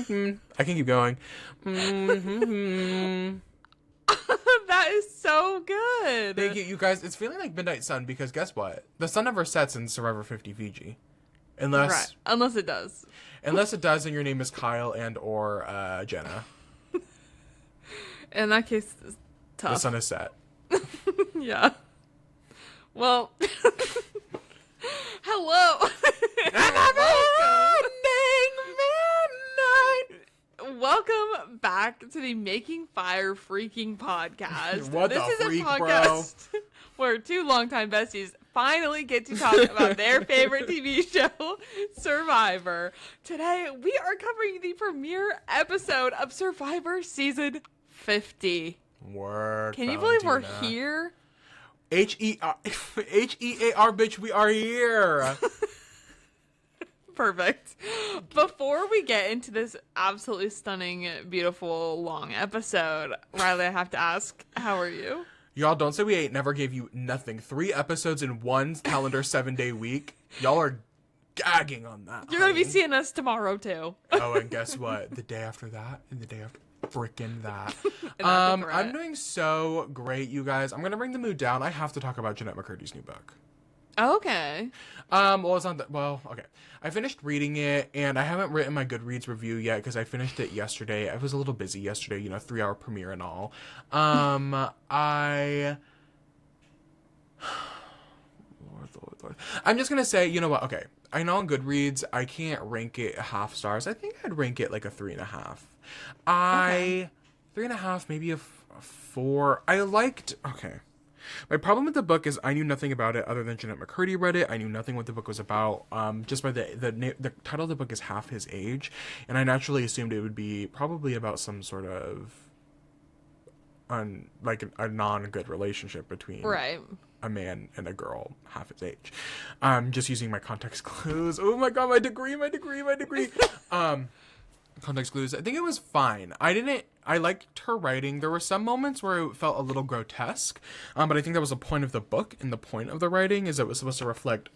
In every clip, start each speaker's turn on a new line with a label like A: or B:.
A: I can keep going.
B: That is so good.
A: Thank you, you guys. It's feeling like Midnight Sun because guess what? The sun never sets in Survivor 50 Fiji. Unless
B: it does.
A: Unless it does and your name is Kyle and or Jenna.
B: In that case, it's tough.
A: The sun is set.
B: Yeah. Well, hello. Welcome back to the Making Fire Freaking podcast.
A: What
B: this
A: the
B: is
A: freak,
B: a podcast where two longtime besties finally get to talk about their favorite TV show, Survivor. Today, we are covering the premiere episode of Survivor Season 50. Can you believe we're here?
A: H-E-A-R, bitch, we are here.
B: Perfect. Before we get into this absolutely stunning, beautiful, long episode, Riley, I have to ask, how are you?
A: Y'all, don't say we ain't never gave you nothing. 3 episodes in one calendar 7-day week. Y'all are gagging on that.
B: You're going to be seeing us tomorrow, too.
A: Oh, and guess what? The day after that, and the day after freaking that. I'm doing so great, you guys. I'm going to bring the mood down. I have to talk about Jeanette McCurdy's new book.
B: Okay.
A: Well, it's not that, well, okay. I finished reading it, and I haven't written my Goodreads review yet, because I finished it yesterday. I was a little busy yesterday, 3-hour premiere and all. Lord. I'm just gonna say, you know what, okay. I know on Goodreads, I can't rank it half stars. I think I'd rank it like a 3.5. 3.5, maybe a 4. Okay. My problem with the book is I knew nothing about it other than Jeanette McCurdy read it. I knew nothing what the book was about. Just by the title of the book is Half His Age, and I naturally assumed it would be probably about some sort of a non-good relationship between a man and a girl half his age. Just using my context clues. Oh my god, my degree. Context clues. I think it was fine. I liked her writing. There were some moments where it felt a little grotesque, but I think that was the point of the book, and the point of the writing is it was supposed to reflect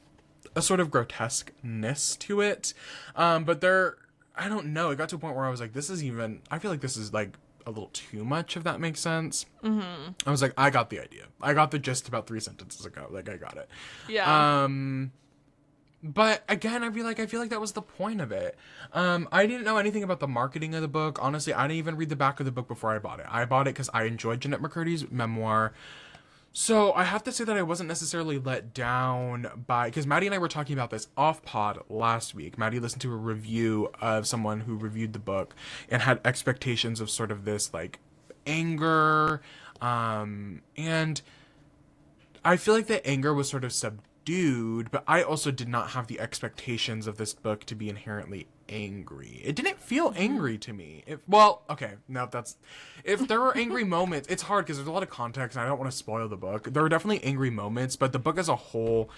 A: a sort of grotesqueness to it. But I don't know, it got to a point where I was like, I feel like this is like a little too much, if that makes sense. Mm-hmm. I was like, I got the idea. I got the gist about 3 sentences ago. Like, I got it.
B: Yeah.
A: But again, I feel like that was the point of it. I didn't know anything about the marketing of the book. Honestly, I didn't even read the back of the book before I bought it. I bought it because I enjoyed Jeanette McCurdy's memoir. So I have to say that I wasn't necessarily let down because Maddie and I were talking about this off pod last week. Maddie listened to a review of someone who reviewed the book and had expectations of sort of this like anger. And I feel like the anger was sort of subdued, but I also did not have the expectations of this book to be inherently angry. It didn't feel angry to me. If there were angry moments, it's hard because there's a lot of context and I don't want to spoil the book. There were definitely angry moments, but the book as a whole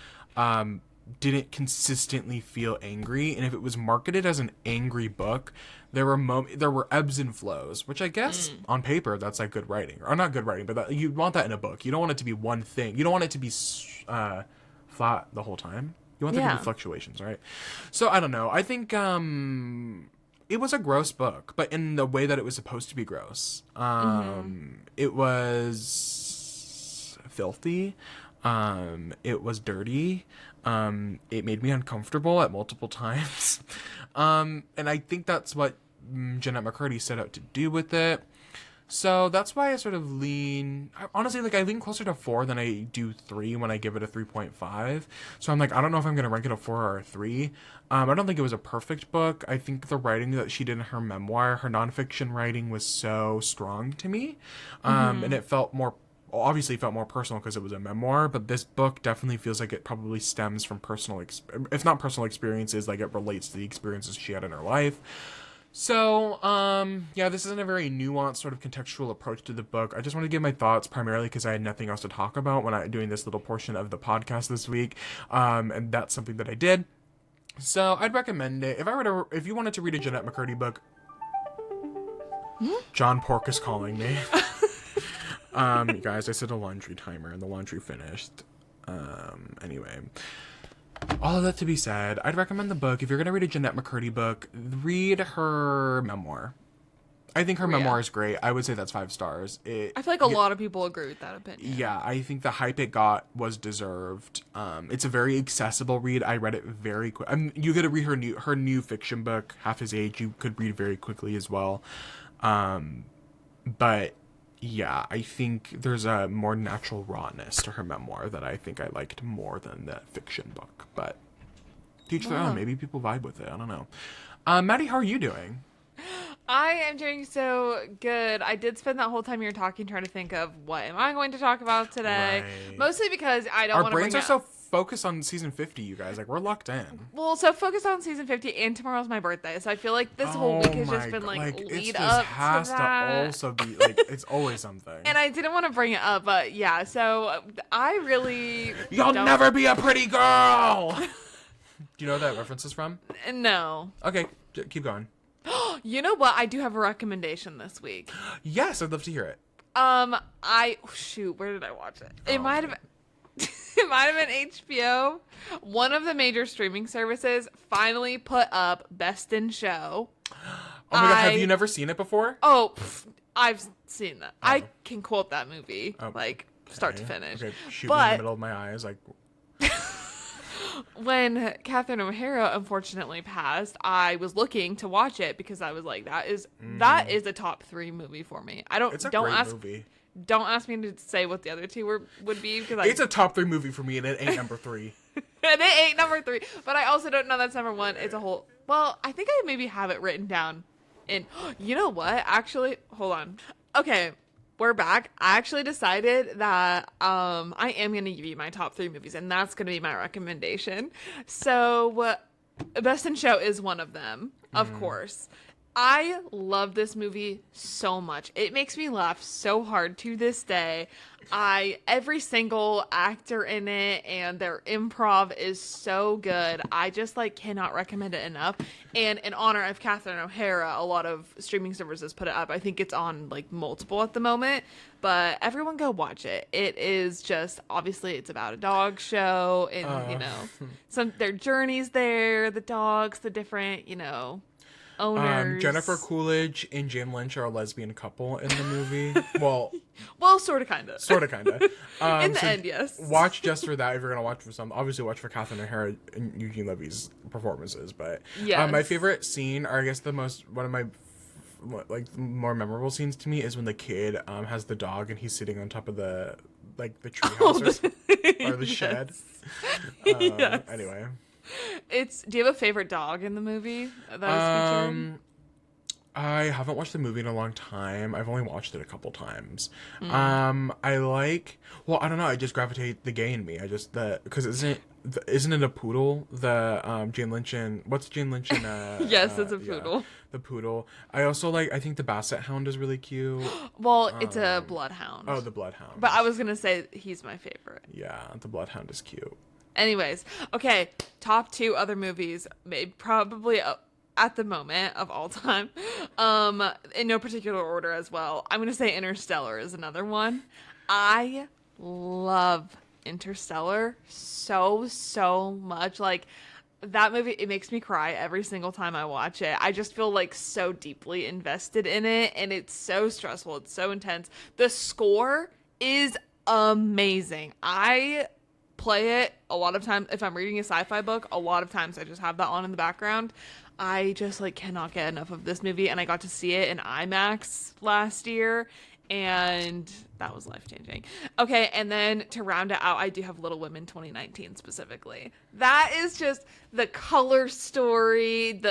A: didn't consistently feel angry. And if it was marketed as an angry book, there were ebbs and flows, which I guess on paper that's like good writing, or not good writing, but you want that in a book. You don't want it to be one thing. You don't want it to be flat the whole time. You want there to be fluctuations, right? So I don't know. I think it was a gross book, but in the way that it was supposed to be gross. It was filthy. It was dirty. It made me uncomfortable at multiple times. And I think that's what Jeanette McCurdy set out to do with it. So that's why I sort of lean closer to 4 than I do 3 when I give it a 3.5. So I'm like, I don't know if I'm going to rank it a 4 or a 3. I don't think it was a perfect book. I think the writing that she did in her memoir, her nonfiction writing was so strong to me. And it felt more personal because it was a memoir, but this book definitely feels like it probably stems from if not personal experiences, like it relates to the experiences she had in her life. So, this isn't a very nuanced sort of contextual approach to the book. I just want to give my thoughts primarily because I had nothing else to talk about when I'm doing this little portion of the podcast this week. And that's something that I did. So I'd recommend it. If you wanted to read a Jeanette McCurdy book, John Pork is calling me. You guys, I set a laundry timer and the laundry finished. Anyway. All of that to be said, I'd recommend the book. If you're going to read a Jeanette McCurdy book, read her memoir. I think her memoir is great. I would say that's 5 stars.
B: I feel like a lot of people agree with that opinion.
A: Yeah, I think the hype it got was deserved. It's a very accessible read. I read it very quick. You get to read her new fiction book, Half His Age. You could read very quickly as well. But yeah, I think there's a more natural rawness to her memoir that I think I liked more than the fiction book. But teach their own. Maybe people vibe with it. I don't know. Maddie, how are you doing?
B: I am doing so good. I did spend that whole time you're talking trying to think of what am I going to talk about today. Right. Mostly because I don't want to bring
A: Our brains are so focused on season 50, you guys. Like, we're locked in.
B: Well, so focused on season 50, and tomorrow's my birthday. So I feel like this whole week has just been lead up to that. It has to
A: also be it's always something.
B: And I didn't want to bring it up, but yeah. So I really
A: You'll never be a pretty girl. Do you know what that reference is from?
B: No.
A: Okay, keep going.
B: You know what? I do have a recommendation this week.
A: Yes, I'd love to hear it.
B: Where did I watch it? It might have been HBO. One of the major streaming services finally put up Best in Show.
A: Oh my god, have you never seen it before?
B: Oh, I've seen that. Oh. I can quote that movie start to finish. Okay,
A: shoot me in the middle of my eyes like.
B: When Catherine O'Hara unfortunately passed, I was looking to watch it because I was like, that is a top 3 movie for me.
A: It's a great movie.
B: Don't ask me to say what the other 2 would be because
A: it's a top 3 movie for me, and it ain't number 3.
B: And it ain't number 3, but I also don't know that's number 1. It's a whole. Well, I think I maybe have it written down. And you know what? Actually, hold on. Okay. We're back. I actually decided that I am going to give you my top 3 movies, and that's going to be my recommendation. So, Best in Show is one of them, of course. I love this movie so much. It makes me laugh so hard to this day. Every single actor in it and their improv is so good. I just cannot recommend it enough. And in honor of Catherine O'Hara, a lot of streaming services put it up. I think it's on multiple at the moment, but everyone go watch it. It is just, obviously it's about a dog show and their journeys there, the dogs, the different, owners.
A: Jennifer Coolidge and Jane Lynch are a lesbian couple in the movie. Well,
B: sort of, kind of. In the end, yes.
A: Watch just for that if you're going to watch for some. Obviously, watch for Catherine O'Hara and Eugene Levy's performances. But my favorite scene, or I guess one of my more memorable scenes to me, is when the kid has the dog and he's sitting on top of the treehouse or the shed.
B: Yes.
A: Anyway.
B: Do you have a favorite dog in the movie that is featured?
A: I haven't watched the movie in a long time. I've only watched it a couple times. I don't know. I just gravitate the gay in me. Because isn't it a poodle? The Jane Lynch and what's Jane Lynch and
B: yes, it's a poodle.
A: Yeah, the poodle. I also I think the Basset Hound is really cute.
B: Well, it's a bloodhound.
A: Oh, the bloodhound.
B: But I was gonna say he's my favorite.
A: Yeah, the bloodhound is cute.
B: Anyways, okay, top 2 other movies, probably at the moment of all time, in no particular order as well. I'm going to say Interstellar is another one. I love Interstellar so much. That movie, it makes me cry every single time I watch it. I just feel so deeply invested in it, and it's so stressful. It's so intense. The score is amazing. I play it a lot of times if I'm reading a sci-fi book. A lot of times I just have that on in the background. I just cannot get enough of this movie, and I got to see it in IMAX last year, and that was life-changing. Okay, and then to round it out, I do have Little Women 2019 specifically. That is just the color story,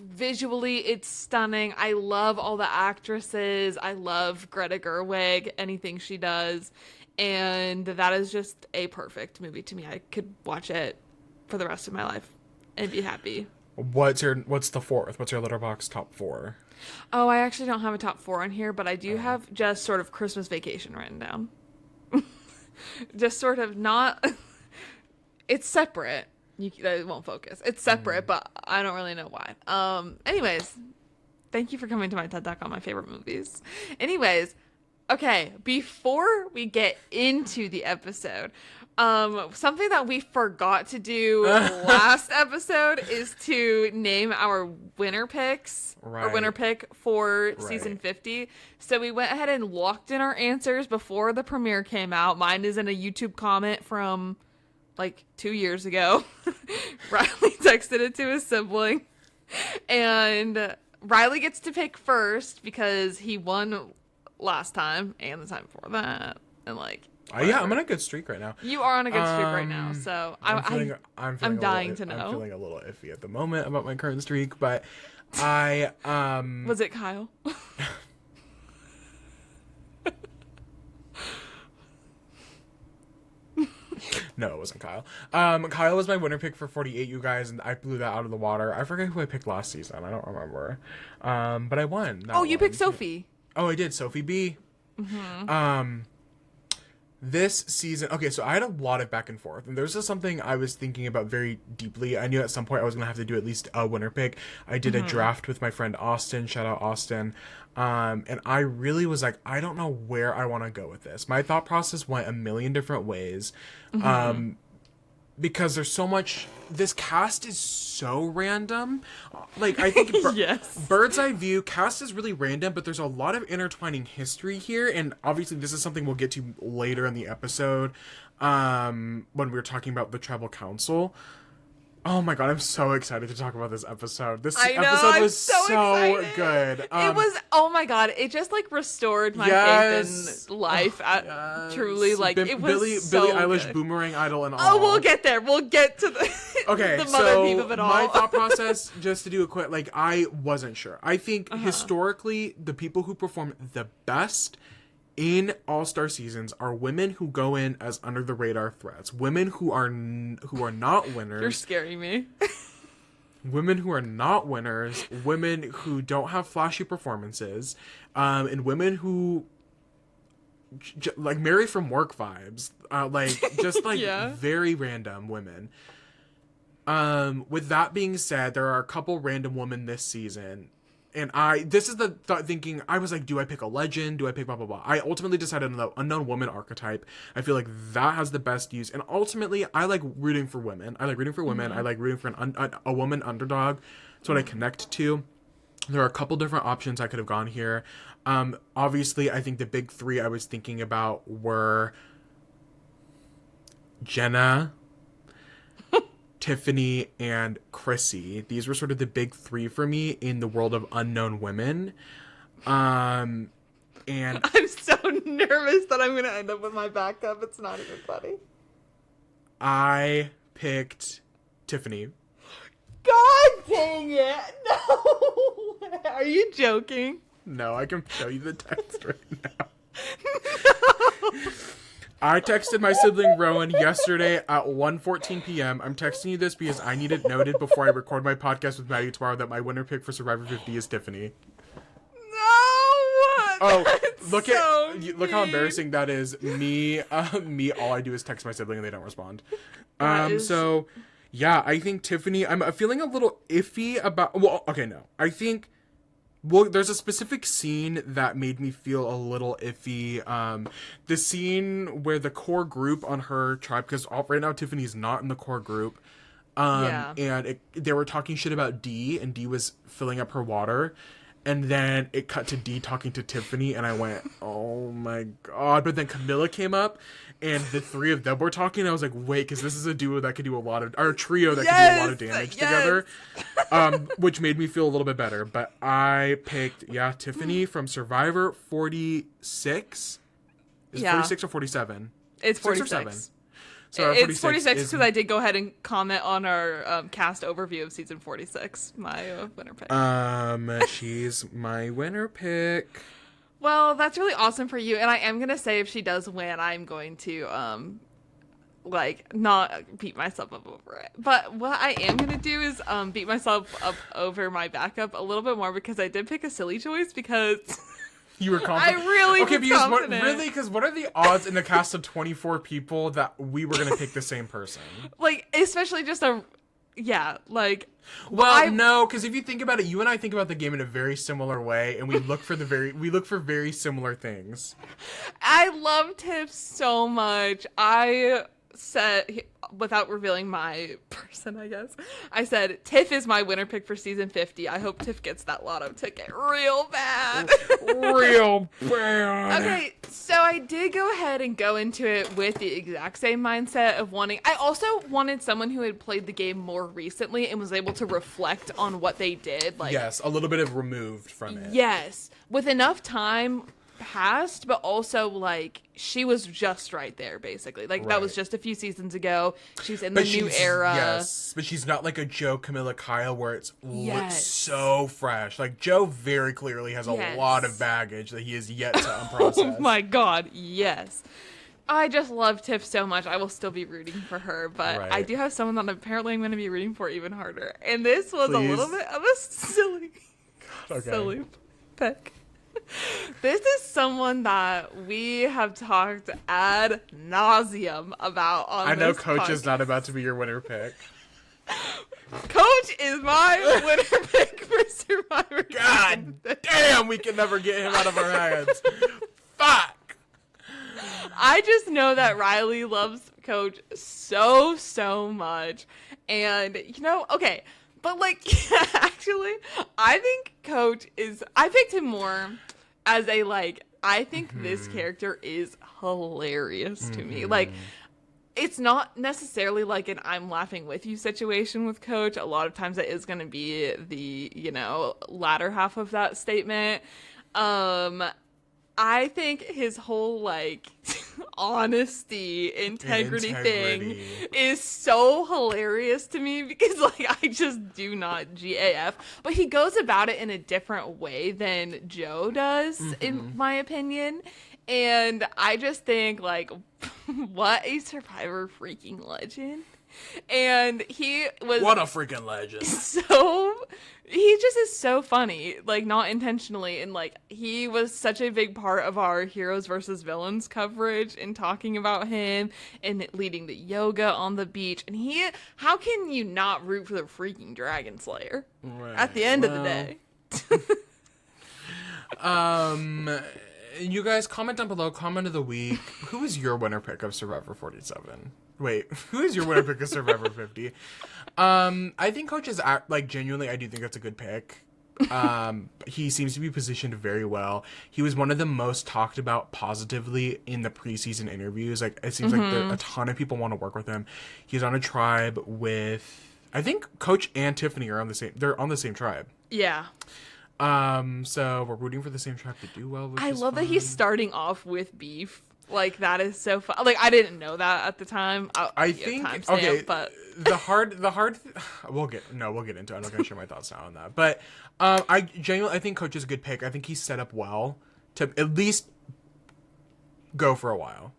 B: visually it's stunning. I love all the actresses. I love Greta Gerwig, anything she does. And that is just a perfect movie to me. I could watch it for the rest of my life and be happy.
A: What's the 4th? What's your Letterboxd top 4?
B: Oh, I actually don't have a top 4 on here, but I do have just sort of Christmas Vacation written down. Just sort of not. It's separate. It won't focus. It's separate, but I don't really know why. Anyways, thank you for coming to my TED Talk on my favorite movies. Anyways, Okay, before we get into the episode, something that we forgot to do last episode is to name our winner picks or winner pick for season 50. So we went ahead and locked in our answers before the premiere came out. Mine is in a YouTube comment from like 2 years ago. Riley texted it to his sibling, and Riley gets to pick first because he won last time and the time before that, and like
A: yeah, I'm on a good streak right now.
B: You are on a good streak right now, so I'm dying to know.
A: I'm feeling a little iffy at the moment about my current streak, but I
B: was it Kyle?
A: No, it wasn't Kyle. Kyle was my winner pick for 48, you guys, and I blew that out of the water. I forget who I picked last season. I don't remember. But I won.
B: You picked Sophie.
A: Oh, I did. Sophie B. Mm-hmm. This season, okay, so I had a lot of back and forth, and there's just something I was thinking about very deeply. I knew at some point I was gonna have to do at least a winner pick. I did a draft with my friend Austin. Shout out Austin. And I really was like, I don't know where I want to go with this. My thought process went a million different ways. Because there's so much, this cast is so random. Like, I think
B: yes.
A: Bird's Eye View cast is really random, but there's a lot of intertwining history here, and obviously this is something we'll get to later in the episode, when we're talking about the Tribal Council. Oh my god, I'm so excited to talk about this episode. This episode was so good.
B: It was, oh my god, it just like restored my faith in life. Truly, like, it was
A: Billie Eilish Boomerang Idol and all.
B: Oh, we'll get there. We'll get to the,
A: okay,
B: the mother peep of it all.
A: My thought process, just to do a quick, like, I wasn't sure. I think historically, the people who perform the best in all-star seasons are women who go in as under the radar threats, women who are not winners.
B: You're scaring me.
A: Women who are not winners, women who don't have flashy performances, and women who like Mary from Work vibes, like just like very random women. With that being said, there are a couple random women this season. And this is the thought thinking, I was like, do I pick a legend? Do I pick blah, blah, blah? I ultimately decided on the unknown woman archetype. I feel like that has the best use. And ultimately, I like rooting for women. I like rooting for women. I like rooting for a woman underdog. That's what I connect to. There are a couple different options I could have gone here. Obviously, I think the big three I was thinking about were Jenna, Tiffany, and Chrissy. These were sort of the big three for me in the world of unknown women. And
B: I'm so nervous that I'm going to end up with my backup. It's not even funny.
A: I picked Tiffany.
B: God dang it. No. Are you joking?
A: No, I can show you the text right now.
B: No.
A: I texted my sibling Rowan yesterday at 1:14 p.m. I'm texting you this because I need it noted before I record my podcast with Maddie tomorrow that my winner pick for Survivor 50 is Tiffany.
B: No!
A: Oh, look how embarrassing that is. Me, all I do is text my sibling and they don't respond. So, yeah, I think Tiffany, I'm feeling a little iffy about, well, okay, no. I think, well, there's a specific scene that made me feel a little iffy. The scene where the core group on her tribe, because right now Tiffany's not in the core group, and they were talking shit about Dee, and Dee was filling up her water, and then it cut to Dee talking to Tiffany, and I went, oh my god. But then Camilla came up, and the three of them were talking, and I was like, wait, because this is a duo that could do a lot of, or a trio that could do a lot of damage together, which made me feel a little bit better. But I picked, Tiffany from Survivor 46. Is it 46 or 47?
B: It's 46. So it's 46 because I did go ahead and comment on our cast overview of season 46. My winner pick.
A: She's my winner pick.
B: Well, that's really awesome for you. And I am going to say if she does win, I'm going to, not beat myself up over it. But what I am going to do is beat myself up over my backup a little bit more because I did pick a silly choice because...
A: You were confident?
B: I really was confident.
A: Because what are the odds in a cast of 24 people that we were going to pick the same person?
B: Like, especially just yeah, like.
A: Well, no, because if you think about it, you and I think about the game in a very similar way, and we look for very similar things.
B: I love Tiff so much. I said, without revealing my person, I guess, I said, Tiff is my winner pick for season 50. I hope Tiff gets that lotto ticket real bad.
A: Real bad.
B: Okay, so I did go ahead and go into it with the exact same mindset of wanting... I also wanted someone who had played the game more recently and was able to reflect on what they did. Like,
A: yes, a little bit of removed from it.
B: yes, with enough time passed, but also like she was just right there, basically. Like that was just a few seasons ago. She's in the new era.
A: Yes, but she's not like a Joe, Camilla, Kyle, where it's so fresh. Like Joe very clearly has a lot of baggage that he has yet to unprocess.
B: Oh my god, yes. I just love Tiff so much. I will still be rooting for her, but I do have someone that apparently I'm going to be rooting for even harder. And this was a little bit of a silly pick. This is someone that we have talked ad nauseum about on
A: I know
B: this
A: Coach
B: podcast.
A: is not about to be your winner pick.
B: Coach is my winner pick for Survivor.
A: God damn, we can never get him out of our hands. Fuck.
B: I just know that Riley loves Coach so much. And, okay. But, like, actually, I think Coach is... I picked him more as a, like... I think this character is hilarious to me. Like, it's not necessarily like an I'm laughing with you situation with Coach. A lot of times it is going to be the, latter half of that statement. I think his whole, like, honesty, integrity thing is so hilarious to me because, like, I just do not GAF. But he goes about it in a different way than Joe does, in my opinion. And I just think, like, what a Survivor freaking legend. And he was...
A: What a freaking legend.
B: He just is so funny, like, not intentionally, and, like, he was such a big part of our heroes versus villains coverage and talking about him and leading the yoga on the beach, and how can you not root for the freaking Dragon Slayer at the end of the day?
A: You guys, comment down below, comment of the week. Who is your winner pick of Survivor 47? Wait, who is your winner pick of Survivor 50? I think Coach is, like, genuinely, I do think that's a good pick. He seems to be positioned very well. He was one of the most talked about positively in the preseason interviews. Like, it seems like a ton of people want to work with him. He's on a tribe with, I think Coach and Tiffany are they're on the same tribe.
B: Yeah.
A: So we're rooting for the same tribe to do well.
B: I love that he's starting off with beef. Like, that is so fun. Like, I didn't know that at the time.
A: I think,
B: but
A: the hard, we'll get into it. I'm not going to share my thoughts now on that. But, I think Coach is a good pick. I think he's set up well to at least go for a while.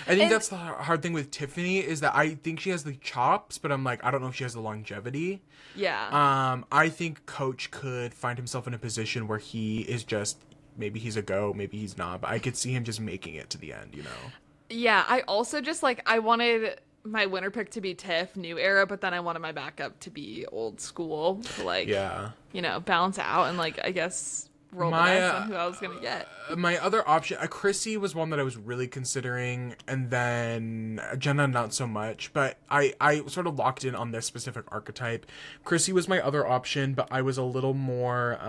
A: I think that's the hard thing with Tiffany is that I think she has the chops, but I'm like, I don't know if she has the longevity.
B: Yeah.
A: I think Coach could find himself in a position where he is just, maybe he's a go, maybe he's not, but I could see him just making it to the end,
B: Yeah, I also just, like, I wanted my winner pick to be Tiff, new era, but then I wanted my backup to be old school to, like, balance out and, like, I guess roll the dice on who I was going to get.
A: My other option, Chrissy was one that I was really considering, and then Jenna not so much, but I sort of locked in on this specific archetype. Chrissy was my other option, but I was a little more,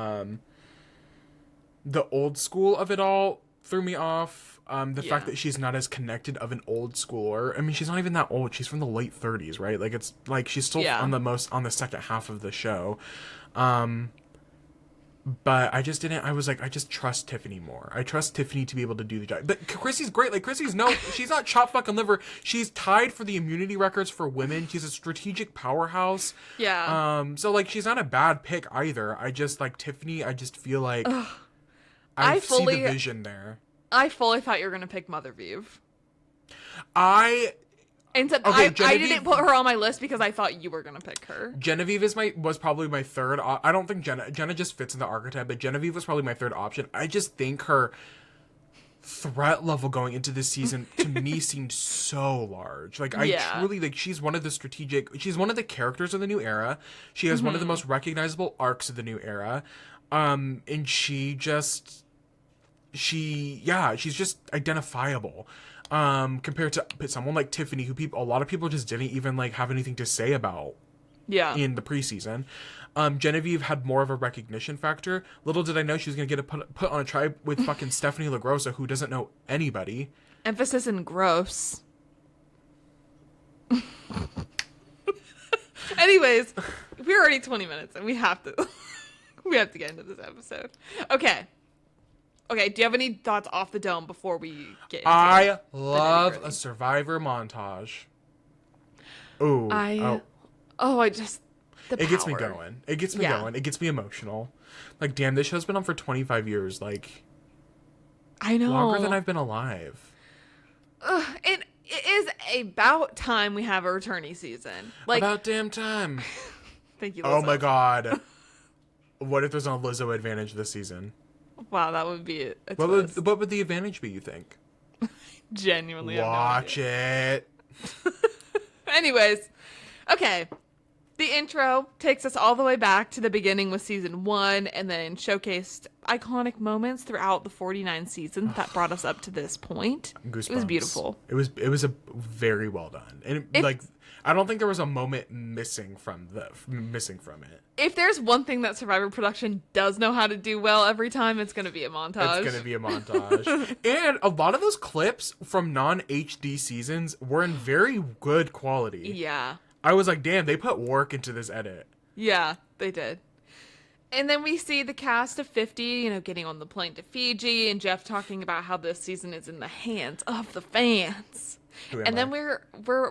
A: the old school of it all threw me off. The fact that she's not as connected of an old schooler. I mean, she's not even that old. She's from the late 30s, right? Like, it's like she's still on the second half of the show. But I just didn't. I was like, I just trust Tiffany more. I trust Tiffany to be able to do the job. But Chrissy's great. Like, she's not chop fucking liver. She's tied for the immunity records for women. She's a strategic powerhouse.
B: Yeah.
A: So, like, she's not a bad pick either. I just, like, Tiffany, I just feel like I see the vision there.
B: I fully thought you were going to pick Mother Vive. Except I didn't put her on my list because I thought you were going to pick her.
A: Genevieve was probably my third. I don't think Jenna just fits in the archetype, but Genevieve was probably my third option. I just think her threat level going into this season to me seemed so large. Like, I truly, like, she's one of the characters of the new era. She has one of the most recognizable arcs of the new era. And she's just identifiable. Compared to someone like Tiffany, who a lot of people just didn't even like have anything to say about.
B: Yeah.
A: In the preseason. Genevieve had more of a recognition factor. Little did I know she was going to get put on a tribe with fucking Stephanie LaGrossa, who doesn't know anybody.
B: Emphasis in gross. Anyways, we're already 20 minutes and we have to get into this episode. Okay, do you have any thoughts off the dome before we get into
A: I love a Survivor montage. Ooh. It gets me going. It gets me going. It gets me emotional. Like, damn, this show's been on for 25 years. Like,
B: I know.
A: Longer than I've been alive.
B: And it is about time we have a returning season. Like,
A: about damn time.
B: Thank you, Lizzo.
A: Oh my god. What if there's an Lizzo advantage this season?
B: Wow, that would be a
A: twist. What would the advantage be, you think?
B: Genuinely,
A: watch it.
B: Anyways, okay. The intro takes us all the way back to the beginning with season 1 and then showcased iconic moments throughout the 49 seasons that brought us up to this point.
A: Goosebumps.
B: It was beautiful.
A: It was a very well done. And I don't think there was a moment missing from it.
B: If there's one thing that Survivor production does know how to do well every time, it's going to be a montage.
A: It's going to be a montage. And a lot of those clips from non-HD seasons were in very good quality.
B: Yeah.
A: I was like, damn, they put work into this edit.
B: Yeah, they did. And then we see the cast of 50, getting on the plane to Fiji, and Jeff talking about how this season is in the hands of the fans. And then we're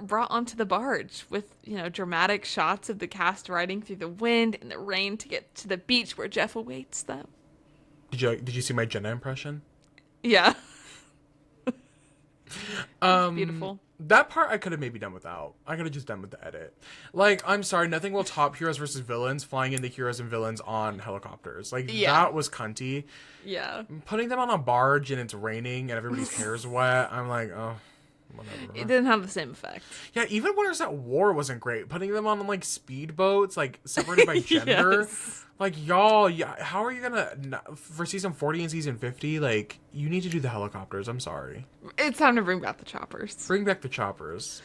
B: brought onto the barge with, dramatic shots of the cast riding through the wind and the rain to get to the beach where Jeff awaits them.
A: Did you see my Jenna impression?
B: Yeah. Beautiful.
A: That part I could have maybe done without. I could have just done with the edit. Like, I'm sorry, nothing will top heroes versus villains flying in the heroes and villains on helicopters. Like, that was cunty.
B: Yeah.
A: Putting them on a barge and it's raining and everybody's hair's wet, I'm like, oh, whatever.
B: It didn't have the same effect.
A: Yeah, even Winners at War wasn't great. Putting them on, like, speedboats, like, separated by gender.
B: Yes.
A: Like, y'all, how are you gonna, for season 40 and season 50, like, you need to do the helicopters. I'm sorry.
B: It's time to bring back the choppers.
A: Bring back the choppers.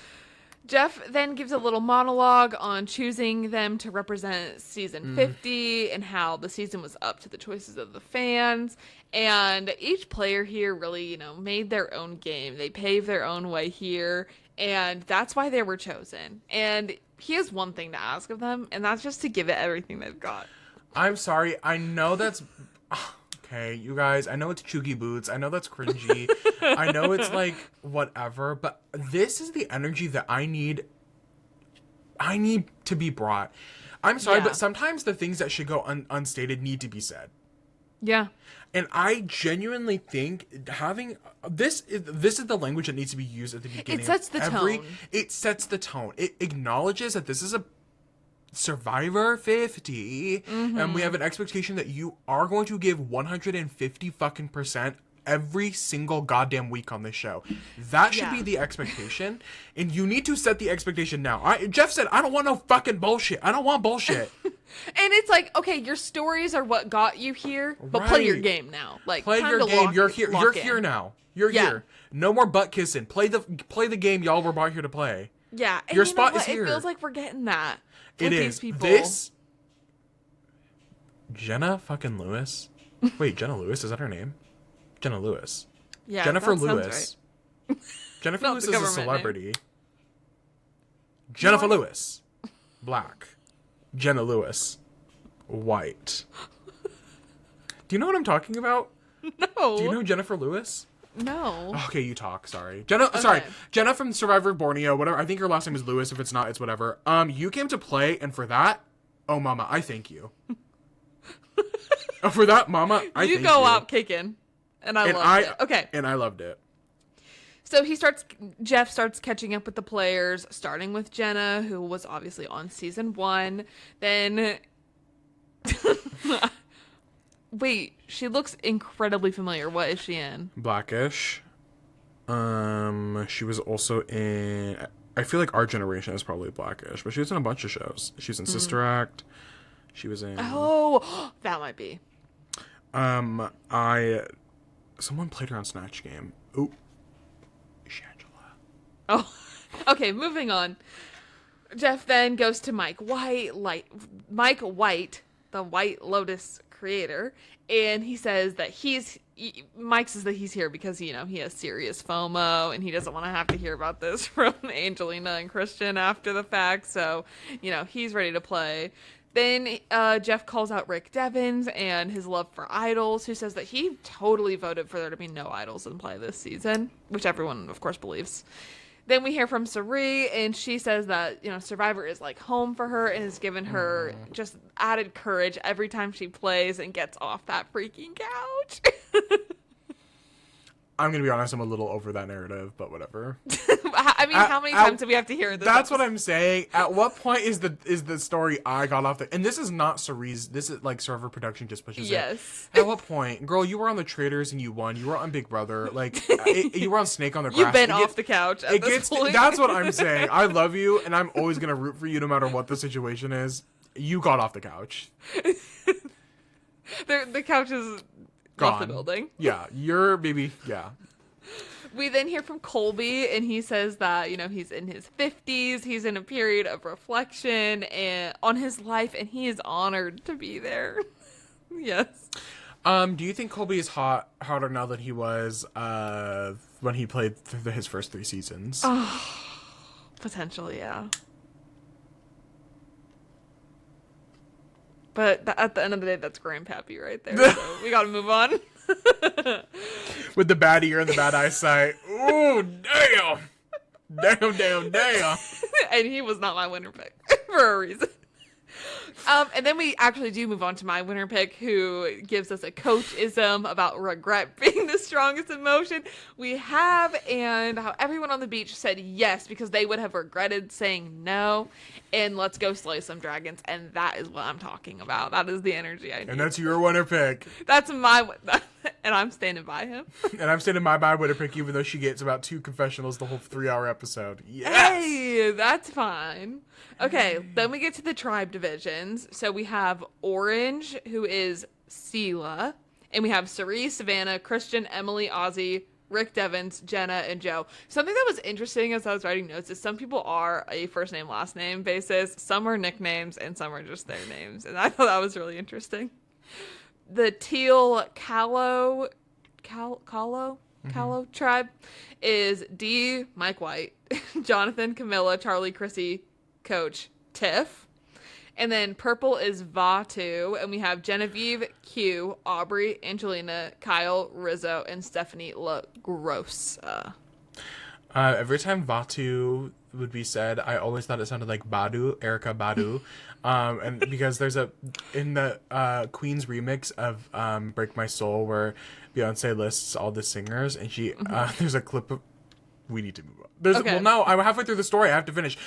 B: Jeff then gives a little monologue on choosing them to represent season 50 and how the season was up to the choices of the fans. And each player here really, made their own game. They paved their own way here. And that's why they were chosen. And he has one thing to ask of them, and that's just to give it everything they've got.
A: I'm sorry. I know that's... Okay, you guys, I know it's chuggy boots. I know that's cringy. I know it's like, whatever. But this is the energy that I need to be brought. I'm sorry, but sometimes the things that should go unstated need to be said.
B: Yeah.
A: And I genuinely think having... This is the language that needs to be used at the beginning.
B: It sets the tone.
A: It sets the tone. It acknowledges that this is a Survivor 50, and we have an expectation that you are going to give 150 fucking % every single goddamn week on this show. That should be the expectation, and you need to set the expectation now. Jeff said, I don't want no fucking bullshit. I don't want bullshit.
B: And it's like, okay, your stories are what got you here, but play your game now. Like,
A: play your game. You're here. You're here now. You're here. No more butt kissing. Play the game y'all were brought here to play.
B: Yeah, and
A: your spot is here.
B: It feels like we're getting that.
A: It is.
B: These people.
A: This Jenna fucking Lewis. Wait, Jenna Lewis, is that her name? Jenna Lewis.
B: Yeah,
A: Jennifer
B: that
A: Lewis.
B: Right.
A: Jennifer Lewis is a celebrity. Name. Jennifer Lewis, black. Jenna Lewis, white. Do you know what I'm talking about?
B: No.
A: Do you know Jennifer Lewis?
B: No.
A: Okay, you talk. Sorry, Jenna. Okay. Sorry, Jenna from Survivor Borneo. Whatever. I think her last name is Lewis. If it's not, it's whatever. You came to play, and for that, oh mama, I thank you. For that, mama, I thank you.
B: You go out kicking, and I loved it. Okay,
A: and I loved it.
B: So Jeff starts catching up with the players, starting with Jenna, who was obviously on season 1. Then Wait, she looks incredibly familiar. What is she in?
A: Blackish. She was also in. I feel like our generation is probably Blackish, but she was in a bunch of shows. She was in Sister Act. She was in.
B: Oh, that might be.
A: Someone played her on Snatch Game. Oh, Shangela.
B: Oh, okay. Moving on. Jeff then goes to Mike White, the White Lotus creator, and he says that Mike says that he's here because, he has serious FOMO and he doesn't want to have to hear about this from Angelina and Christian after the fact. So, he's ready to play. Then Jeff calls out Rick Devens and his love for idols, who says that he totally voted for there to be no idols in play this season, which everyone, of course, believes. Then we hear from Sooooo, and she says that, Survivor is like home for her and has given her just added courage every time she plays and gets off that freaking couch.
A: I'm going to be honest, I'm a little over that narrative, but whatever.
B: I mean, how many times do we have to hear this?
A: That's what I'm saying. At what point is the story I got off the... And this is not Suroooo's. This is like Server Production just pushes it. At what point? Girl, you were on the Traders and you won. You were on Big Brother. Like, you were on Snake on the Grass.
B: You've been off the couch at this point.
A: That's what I'm saying. I love you, and I'm always going to root for you no matter what the situation is. You got off the couch.
B: The couch is...
A: Gone.
B: Off the building.
A: Yeah, your baby. Yeah.
B: We then hear from Colby, and he says that, he's in his 50s. He's in a period of reflection on his life, and he is honored to be there. Yes.
A: Do you think Colby is hotter now than he was when he played his first 3 seasons?
B: Potentially, yeah. But at the end of the day, that's Grandpappy right there. So we gotta move on.
A: With the bad ear and the bad eyesight. Ooh, damn. Damn.
B: And he was not my winner pick for a reason. And then we actually do move on to my winner pick, who gives us a coach-ism about regret being the strongest emotion we have, and how everyone on the beach said yes because they would have regretted saying no. And let's go slay some dragons. And that is what I'm talking about. That is the energy I need.
A: And that's your winner pick.
B: That's and I'm standing by him.
A: And I'm standing by my winner pick, even though she gets about 2 confessionals the whole 3-hour episode. Yes!
B: Hey, that's fine. Okay, then we get to the tribe divisions. So we have Orange, who is Sela, and we have Cerise, Savannah, Christian, Emily, Ozzy, Rick Devens, Jenna, and Joe. Something that was interesting as I was writing notes is some people are a first name, last name basis. Some are nicknames, and some are just their names. And I thought that was really interesting. The Teal Callow tribe is D, Mike White, Jonathan, Camilla, Charlie, Chrissy, Coach, Tiff. And then purple is Vatu, and we have Genevieve, Q, Aubrey, Angelina, Kyle, Rizzo, and Stephanie LaGrossa.
A: Every time Vatu would be said, I always thought it sounded like Badu, Erica Badu. And because there's in the Queen's remix of Break My Soul, where Beyonce lists all the singers, and she there's a clip of... We need to move on.
B: Okay.
A: Well, no, I'm halfway through the story. I have to finish.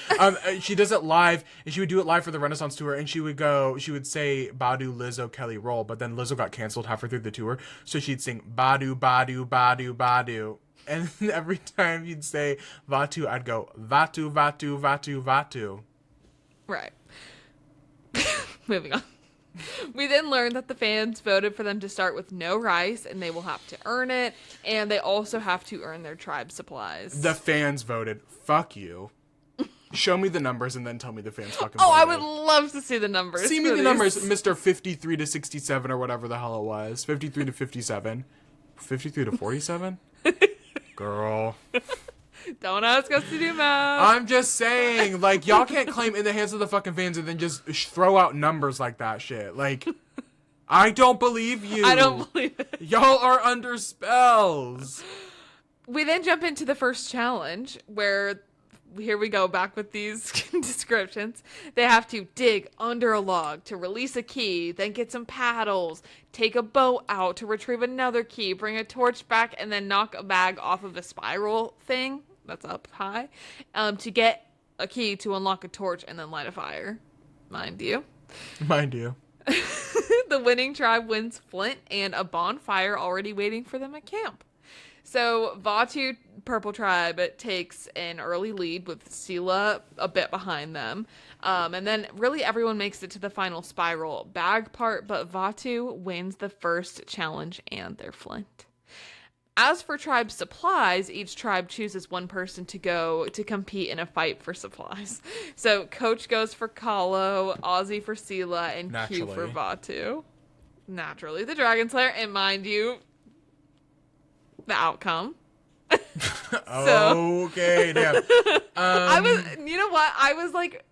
A: She does it live, and she would do it live for the Renaissance tour, and she would say Badu, Lizzo, Kelly, Roll, but then Lizzo got canceled halfway through the tour, so she'd sing Badu, Badu, Badu, Badu. And every time you'd say Vatu, I'd go Vatu, Vatu, Vatu, Vatu.
B: Right. Moving on. We then learned that the fans voted for them to start with no rice, and they will have to earn it, and they also have to earn their tribe supplies.
A: The fans voted. Fuck you. Show me the numbers and then tell me the fans fucking voted.
B: I would love to see the numbers.
A: See me the numbers, Mr. 53 to 67 or whatever the hell it was. 53 to 57. 53 to 47? Girl.
B: Don't ask us to do math.
A: I'm just saying, like, y'all can't claim in the hands of the fucking fans and then just throw out numbers like that shit. Like, I don't believe you.
B: I don't believe it.
A: Y'all are under spells.
B: We then jump into the first challenge where, here we go back with these descriptions. They have to dig under a log to release a key, then get some paddles, take a boat out to retrieve another key, bring a torch back, and then knock a bag off of a spiral thing that's up high to get a key to unlock a torch and then light a fire. Mind you. the winning tribe wins flint and a bonfire already waiting for them at camp. So Vatu Purple Tribe takes an early lead with Sela a bit behind them. And then really everyone makes it to the final spiral bag part, but Vatu wins the first challenge and their flint. As for tribe supplies, each tribe chooses one person to go to compete in a fight for supplies. So Coach goes for Kahlo, Ozzy for Sela, and Q for Vatu. Naturally, the Dragon Slayer, and mind you, the outcome.
A: Okay, damn.
B: You know what? I was like,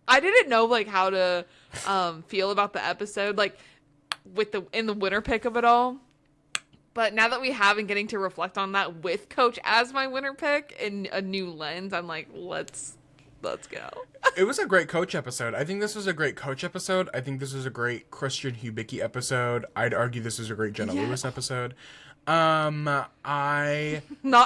B: I didn't know like how to feel about the episode, like in the winner pick of it all. But now that we have and getting to reflect on that with Coach as my winner pick in a new lens, I'm like, let's go.
A: It was a great Coach episode. I think this was a great Coach episode. I think this was a great Christian Hubicki episode. I'd argue this was a great Jenna Lewis episode. Not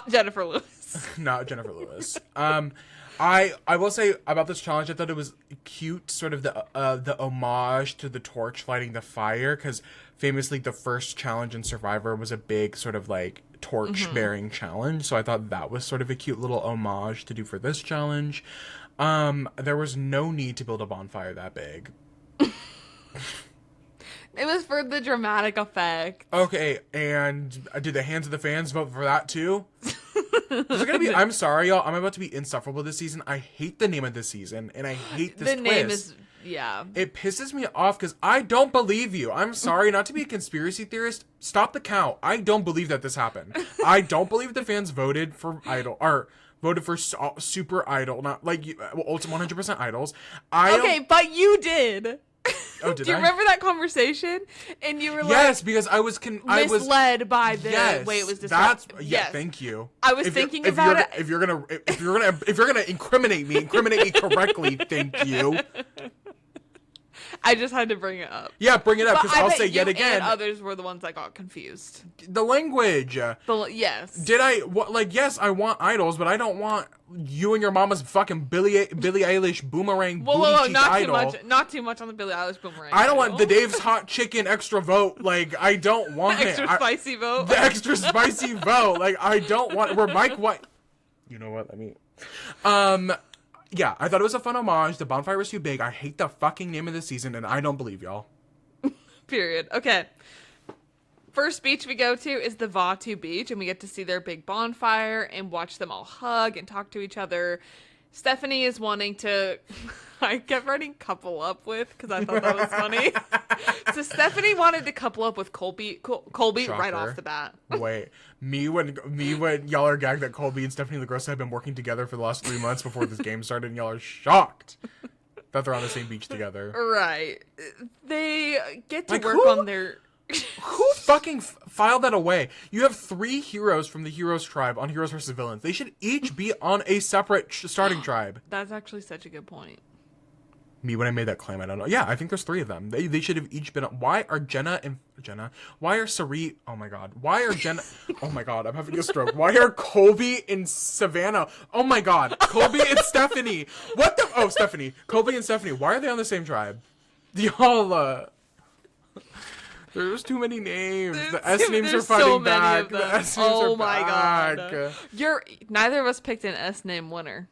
B: Jennifer Lewis.
A: Not Jennifer Lewis. I will say about this challenge, I thought it was cute, sort of the homage to the torch lighting the fire, because famously the first challenge in Survivor was a big sort of like torch bearing challenge. So I thought that was sort of a cute little homage to do for this challenge. There was no need to build a bonfire that big.
B: It was for the dramatic effect.
A: Okay, and did the hands of the fans vote for that too? I'm sorry, y'all. I'm about to be insufferable this season. I hate the name of this season, and I hate this twist.
B: The name is, yeah.
A: It pisses me off because I don't believe you. I'm sorry, not to be a conspiracy theorist. Stop the count. I don't believe that this happened. I don't believe the fans voted for Idol, or voted for Super Idol, not like Ultimate 100% Idols.
B: But you did.
A: Oh, did
B: Do you remember that conversation? And you were
A: yes, because I was
B: misled by the way it was described.
A: Yes, thank you.
B: I was thinking about it.
A: If you're gonna incriminate me correctly, thank you.
B: I just had to bring it up.
A: Yeah, bring it up because I'll say yet again.
B: And others were the ones that got confused.
A: The language.
B: Yes.
A: Did I yes, I want idols, but I don't want you and your mama's fucking Billie Eilish boomerang booty cheek idol.
B: Not too much on the Billie Eilish boomerang.
A: I don't want the Dave's hot chicken extra vote. Like I don't want
B: the extra spicy vote.
A: The extra spicy vote. Like I don't want. We're Mike White. You know what? Yeah, I thought it was a fun homage. The bonfire was too big. I hate the fucking name of the season, and I don't believe y'all.
B: Period. Okay. First beach we go to is the Vatu Beach, and we get to see their big bonfire and watch them all hug and talk to each other. Stephanie is wanting to... I kept writing couple up with because I thought that was funny. So Stephanie wanted to couple up with Colby right off the bat.
A: Wait, me when y'all are gagged that Colby and Stephanie LaGrossa have been working together for the last 3 months before this game started, and y'all are shocked that they're on the same beach together.
B: Right. They get to work on their...
A: Who fucking filed that away? You have 3 heroes from the Heroes tribe on Heroes vs. Villains. They should each be on a separate starting tribe.
B: That's actually such a good point.
A: Me when I made that claim, I don't know. Yeah, I think there's 3 of them. They should have each been. Why are Jenna? Why are Sari? Oh my god. Why are Jenna? Oh my god, I'm having a stroke. Why are Colby and Savannah? Oh my god, Colby and Stephanie. What the? Oh, Stephanie. Colby and Stephanie. Why are they on the same tribe? Y'all. There's too many names. The S names are fighting back. The S names are back.
B: God. Neither of us picked an S name winner.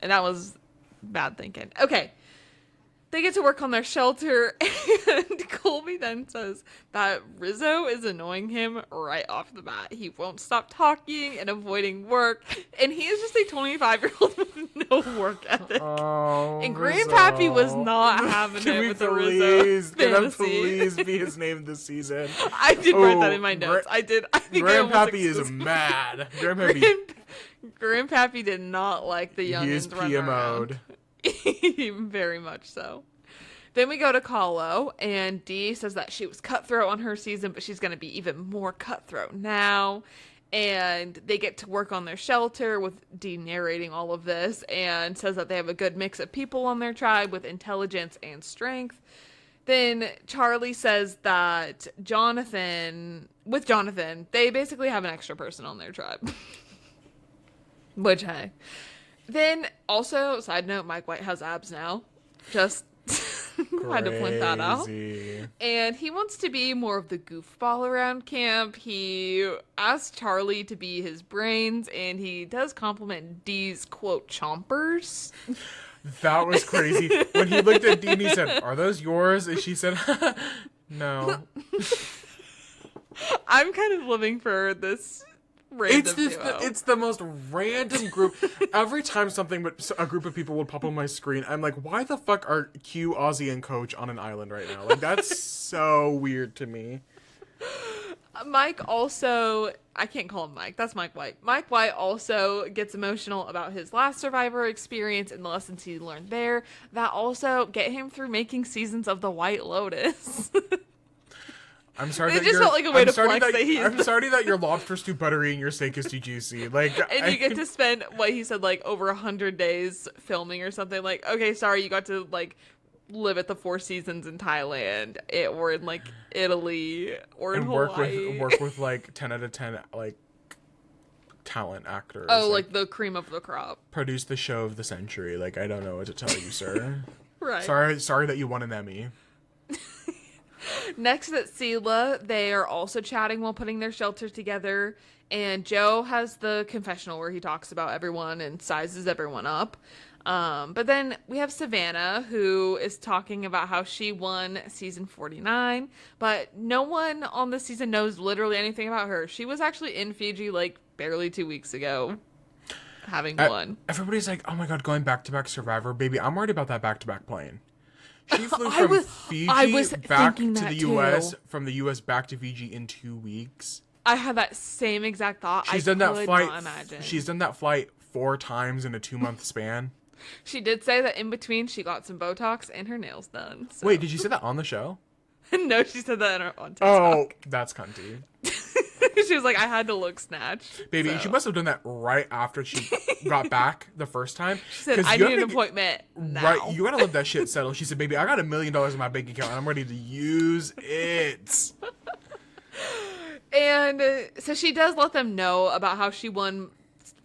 B: And that was bad thinking. Okay. They get to work on their shelter, and Colby then says that Rizzo is annoying him right off the bat. He won't stop talking and avoiding work, and he is just a 25-year-old with no work ethic.
A: Oh,
B: and Grandpappy was not having it with the Rizzo fantasy.
A: Can that please be his name this season?
B: I did write that in my notes. I think
A: Grandpappy is mad.
B: Grandpappy did not like the youngins.
A: He is PMO'd.
B: Very much so. Then we go to Kahlo, and Dee says that she was cutthroat on her season, but she's going to be even more cutthroat now. And they get to work on their shelter with Dee narrating all of this, and says that they have a good mix of people on their tribe with intelligence and strength. Then Charlie says that Jonathan, they basically have an extra person on their tribe. Which, hey. Then, also, side note, Mike White has abs now. Just Had to point that out.
A: Crazy.
B: And he wants to be more of the goofball around camp. He asked Charlie to be his brains, and he does compliment Dee's, quote, chompers.
A: That was crazy. When he looked at Dee and he said, "Are those yours?" And she said, "No."
B: I'm kind of living for this random duo.
A: It's the most random group. Every time a group of people would pop on my screen, I'm like, why the fuck are Q, Ozzy, and Coach on an island right now? Like, that's so weird to me.
B: Mike also, I can't call him Mike, that's Mike White. Mike White also gets emotional about his last Survivor experience and the lessons he learned there that also get him through making seasons of The White Lotus.
A: I'm sorry.
B: It just felt like a way to flex that he's.
A: I'm sorry that your lobster's too buttery and your steak is too juicy. Like,
B: and you get to spend what he said, like over 100 days filming or something. Like, okay, sorry, you got to like live at the Four Seasons in Thailand, or in like Italy, or in Hawaii.
A: Work with like 10 out of 10 like talent actors.
B: Oh, like the cream of the crop.
A: Produce the show of the century. Like, I don't know what to tell you, sir.
B: Right.
A: Sorry that you won an Emmy.
B: Next at Sela, they are also chatting while putting their shelter together, and Joe has the confessional where he talks about everyone and sizes everyone up. But then we have Savannah, who is talking about how she won season 49, but no one on the season knows literally anything about her. She was actually in Fiji like barely 2 weeks ago, having won.
A: Everybody's like, oh my god, going back-to-back Survivor. Baby, I'm worried about that back-to-back plane. She flew from Fiji back to the U.S., from the U.S. back to Fiji in 2 weeks.
B: I had that same exact thought.
A: She's done that flight 4 times in a 2-month span.
B: She did say that in between she got some Botox and her nails done. So.
A: Wait, did you say that on the show?
B: No, she said that on TikTok.
A: Oh, that's cunty.
B: She was like, I had to look snatched.
A: Baby,
B: so.
A: she must have done that right after she got back the first time.
B: She said, I need an appointment now.
A: Right, you gotta let that shit settle. She said, baby, I got $1 million in my bank account and I'm ready to use it.
B: And so she does let them know about how she won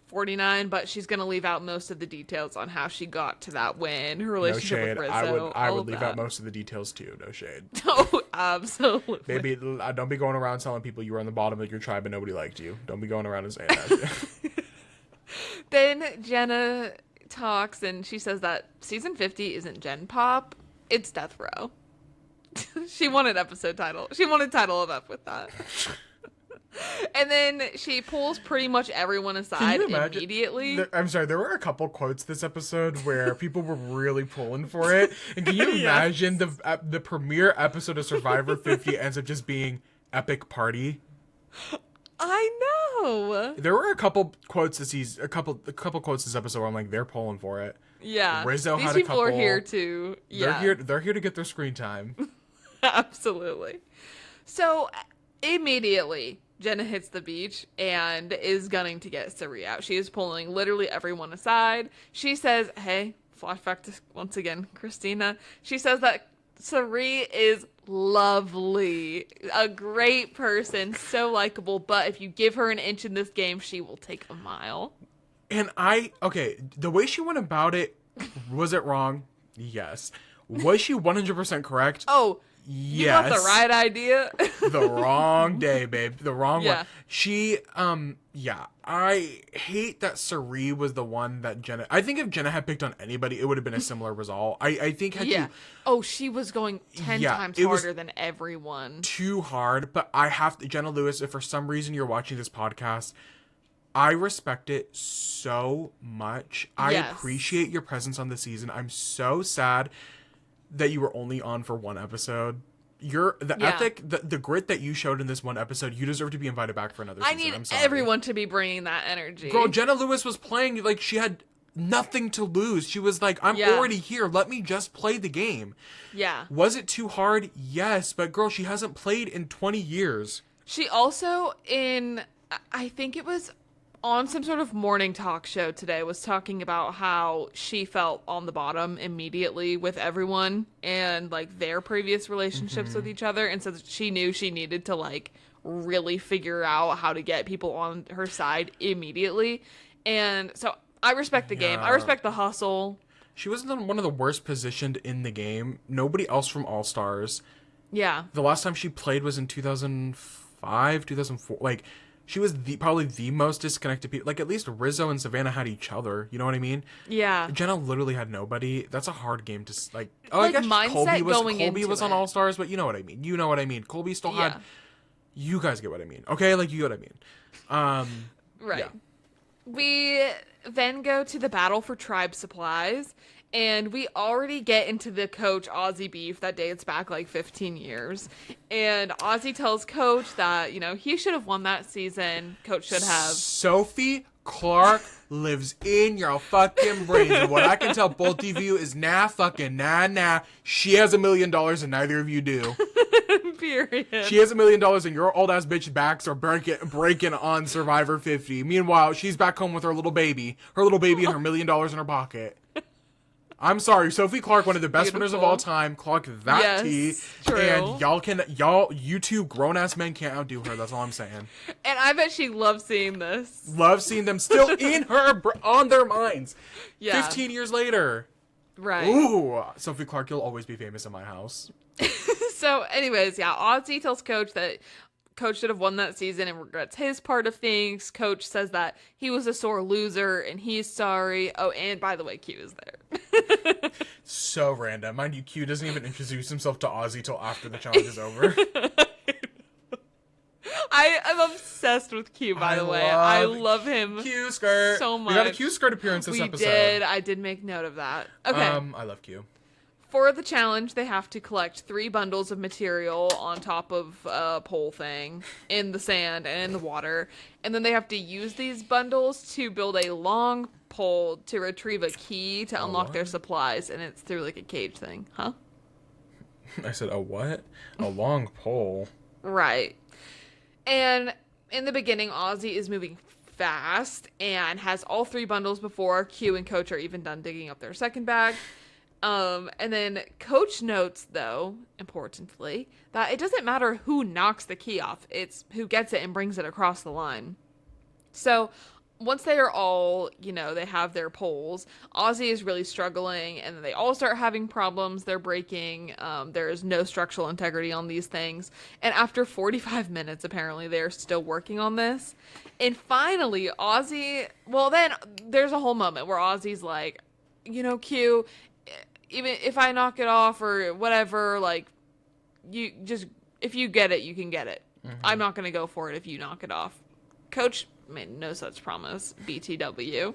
B: 49, but she's going to leave out most of the details on how she got to that win, her relationship with Rizzo.
A: I would leave out most of the details too. No shade.
B: Oh, absolutely.
A: Baby, don't be going around telling people you were on the bottom of your tribe and nobody liked you. Don't be going around and saying that.
B: Then Jenna talks and she says that season 50 isn't Gen Pop, it's Death Row. She wanted episode title. She wanted title of F with that. And then she pulls pretty much everyone aside immediately.
A: I'm sorry, there were a couple quotes this episode where people were really pulling for it. And can you imagine the premiere episode of Survivor 50 ends up just being epic party?
B: I know.
A: There were a couple quotes a couple quotes this episode where I'm like, they're pulling for it.
B: Yeah.
A: Rizzo
B: These
A: had a
B: people
A: couple.
B: are here to. Yeah.
A: They're here to get their screen time.
B: Absolutely. So immediately, Jenna hits the beach and is gunning to get Sari out. She is pulling literally everyone aside. She says, hey, flashback to once again, Christina. She says that Sari is lovely, a great person, so likable, but if you give her an inch in this game, she will take a mile.
A: And the way she went about it, was it wrong? Yes. Was she 100% correct?
B: Oh,
A: yes.
B: You got the right idea.
A: The wrong day, babe. The wrong
B: yeah.
A: one. She, I hate that Sari was the one that Jenna... I think if Jenna had picked on anybody, it would have been a similar result. I think had you...
B: Oh, she was going 10 times harder than everyone.
A: Too hard, but I have to... Jenna Lewis, if for some reason you're watching this podcast, I respect it so much. I appreciate your presence on the season. I'm so sad that you were only on for one episode. Ethic, the grit that you showed in this one episode, you deserve to be invited back for another season.
B: I need everyone to be bringing that energy.
A: Girl, Jenna Lewis was playing like she had nothing to lose. She was like, I'm already here. Let me just play the game.
B: Yeah.
A: Was it too hard? Yes. But girl, she hasn't played in 20 years.
B: She also I think it was on some sort of morning talk show today, was talking about how she felt on the bottom immediately with everyone and like their previous relationships with each other, and so she knew she needed to like really figure out how to get people on her side immediately. And so I respect the game. I respect the hustle.
A: She was one of the worst positioned in the game. Nobody else from All Stars.
B: Yeah.
A: The last time she played was in 2005, 2004. Like, she was probably the most disconnected people. Like, at least Rizzo and Savannah had each other. You know what I mean?
B: Yeah.
A: Jenna literally had nobody. That's a hard game to, like... Oh,
B: Like,
A: I guess
B: mindset
A: Colby was on All Stars, but you know what I mean. You know what I mean. Colby still had... You guys get what I mean. Okay? Like, you get what I mean.
B: Right.
A: Yeah.
B: We then go to the battle for tribe supplies, and we already get into the Coach Ozzy beef that dates back like 15 years. And Ozzy tells Coach that, you know, he should have won that season. Coach should have.
A: Sophie Clark lives in your fucking brains. And what I can tell both of you is nah. She has $1 million and neither of you do.
B: Period.
A: She has $1 million and your old ass bitch backs are breaking on Survivor 50. Meanwhile, she's back home with her little baby and her $1 million in her pocket. I'm sorry, Sophie Clark, one of the best winners of all time. Clark that tea.
B: True.
A: And you two grown ass men can't outdo her. That's all I'm saying.
B: And I bet she loves seeing this.
A: Love seeing them still in on their minds.
B: Yeah.
A: 15 years later.
B: Right.
A: Ooh, Sophie Clark, you'll always be famous in my house.
B: So, anyways, yeah, Ozzy tells Coach that Coach should have won that season and regrets his part of things. Coach says that he was a sore loser and he's sorry. Oh, and by the way, Q is there.
A: So random. Mind you, Q doesn't even introduce himself to Ozzy till after the challenge is over.
B: I'm obsessed with Q, by the way. I love him
A: Q skirt
B: so much.
A: We got a Q skirt appearance this episode.
B: I did make note of that. Okay.
A: I love Q.
B: For the challenge, they have to collect 3 bundles of material on top of a pole thing in the sand and in the water. And then they have to use these bundles to build a long pole to retrieve a key to unlock their supplies. And it's through like a cage thing. Huh?
A: I said, a what? A long pole.
B: Right. And in the beginning, Ozzy is moving fast and has all 3 bundles before Q and Coach are even done digging up their second bag. And then Coach notes, though, importantly, that it doesn't matter who knocks the key off. It's who gets it and brings it across the line. So once they are all, you know, they have their poles, Ozzy is really struggling and they all start having problems. They're breaking. There is no structural integrity on these things. And after 45 minutes, apparently, they're still working on this. And finally, Ozzy, well, then there's a whole moment where Ozzy's like, you know, Q, even if I knock it off or whatever, like, you just, if you get it, you can get it. Mm-hmm. I'm not going to go for it if you knock it off. Coach made no such promise, BTW.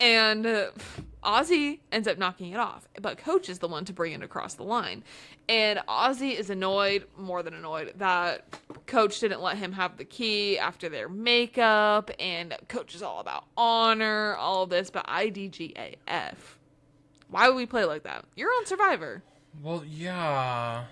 B: And Ozzy ends up knocking it off, but Coach is the one to bring it across the line. And Ozzy is annoyed, more than annoyed, that Coach didn't let him have the key after their makeup, and Coach is all about honor, all of this, but IDGAF. Why would we play like that? You're on Survivor.
A: Well, yeah.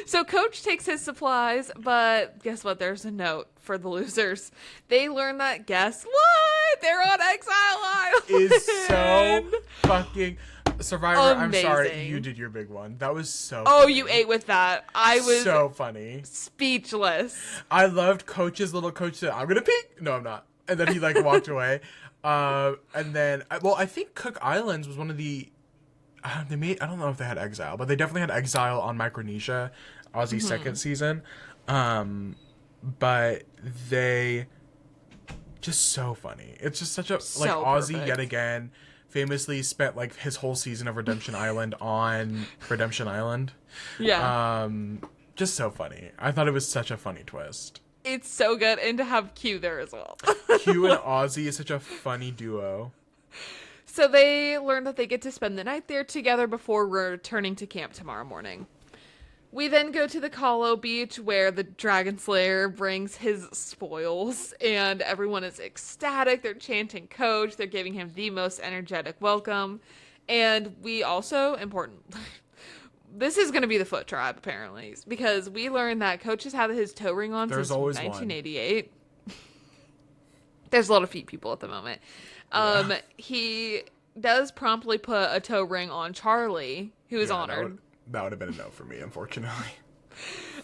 B: So Coach takes his supplies, but guess what? There's a note for the losers. They learn that, guess what? They're on Exile Island.
A: Is so fucking... Survivor,
B: amazing.
A: I'm sorry. You did your big one. That was so
B: Oh,
A: funny.
B: you ate with that. I was
A: so funny.
B: Speechless.
A: I loved Coach's little coach said, I'm going to peek. No, I'm not. And then he like walked away. And then, well, I think Cook Islands was one of the... I don't know if they had Exile, but they definitely had Exile on Micronesia, Ozzy's second season. But they... Just so funny. It's just such a... Like, Ozzy,
B: perfect.
A: yet again, famously spent, like, his whole season of Redemption Island on Redemption Island.
B: Yeah.
A: Just so funny. I thought it was such a funny twist.
B: It's so good. And to have Q there as well.
A: Q and Ozzy is such a funny duo.
B: So they learn that they get to spend the night there together before returning to camp tomorrow morning. We then go to the Kahlo Beach where the Dragon Slayer brings his spoils and everyone is ecstatic. They're chanting Coach. They're giving him the most energetic welcome. And we also, this is going to be the Foot Tribe apparently, because we learned that Coach has had his toe ring on since 1988. There's a lot of feet people at the moment. Yeah. He does promptly put a toe ring on Charlie, who is honored.
A: That would have been a no for me, unfortunately.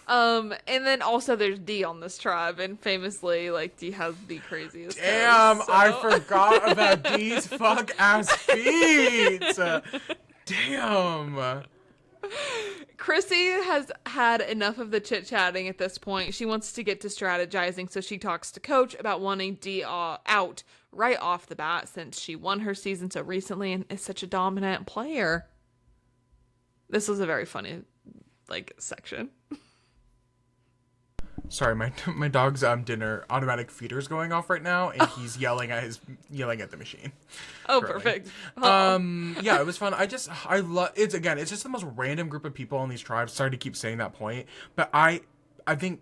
B: And then also there's Dee on this tribe, and famously, like, Dee has the craziest
A: Damn,
B: toes, so.
A: I forgot about Dee's fuck ass feet. Damn.
B: Chrissy has had enough of the chit-chatting at this point. She wants to get to strategizing, so she talks to Coach about wanting Dee out right off the bat since she won her season so recently and is such a dominant player. This was a very funny, like, section.
A: Sorry, my dog's dinner automatic feeder's going off right now, and he's yelling at the machine.
B: Oh,
A: currently.
B: perfect.
A: Yeah, it was fun. I love it's just the most random group of people on these tribes. Sorry to keep saying that point, but I think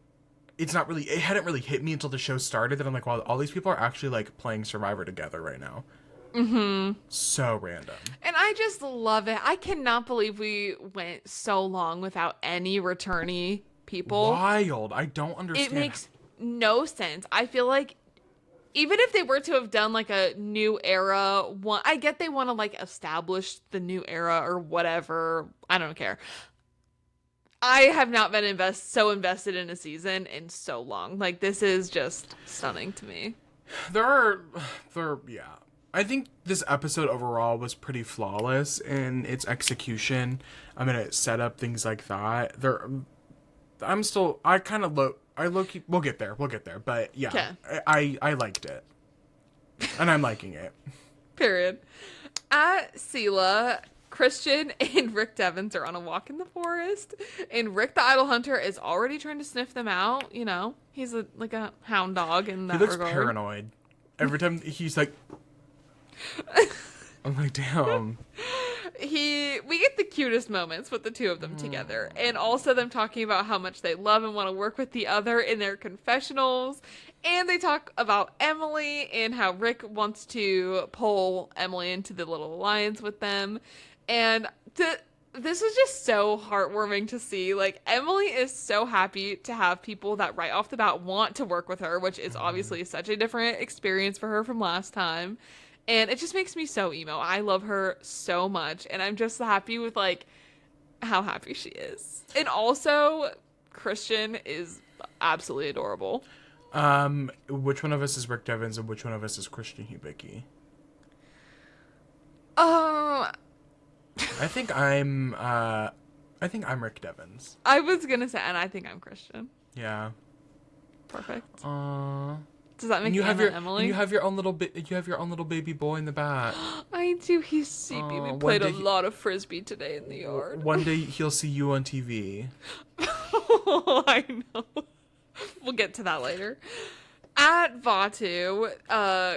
A: it hadn't really hit me until the show started that I'm like, wow, all these people are actually like playing Survivor together right now. Mm-hmm. So random.
B: And I just love it. I cannot believe we went so long without any returnee people.
A: Wild. I don't understand.
B: It makes no sense. I feel like even if they were to have done like a new era one, I get they want to like establish the new era or whatever. I don't care. I have not been so invested in a season in so long. Like, this is just stunning to me.
A: Yeah. I think this episode overall was pretty flawless in its execution. I mean, it set up things like that. We'll get there. But yeah,
B: okay.
A: I liked it. And I'm liking it.
B: Period. At Sela, Christian and Rick Devens are on a walk in the forest, and Rick the Idol Hunter is already trying to sniff them out. You know, he's like a hound dog in that regard.
A: He looks paranoid. Every time he's like... I'm like, damn.
B: We get the cutest moments with the two of them together, and also them talking about how much they love and want to work with the other in their confessionals. And they talk about Emily and how Rick wants to pull Emily into the little alliance with them. And this is just so heartwarming to see. Like, Emily is so happy to have people that right off the bat want to work with her, which is obviously such a different experience for her from last time. And it just makes me so emo. I love her so much. And I'm just happy with, like, how happy she is. And also, Christian is absolutely adorable.
A: Which one of us is Rick Devens and which one of us is Christian Hubicki? I think I'm Rick Devens.
B: I was gonna say, and I think I'm Christian.
A: Yeah.
B: Perfect. Does that make
A: you have your
B: Emily?
A: You have your own little baby boy in the back.
B: I do. He's sleepy. We played a lot of frisbee today in the yard.
A: One day he'll see you on TV.
B: I know. We'll get to that later. At Vatu,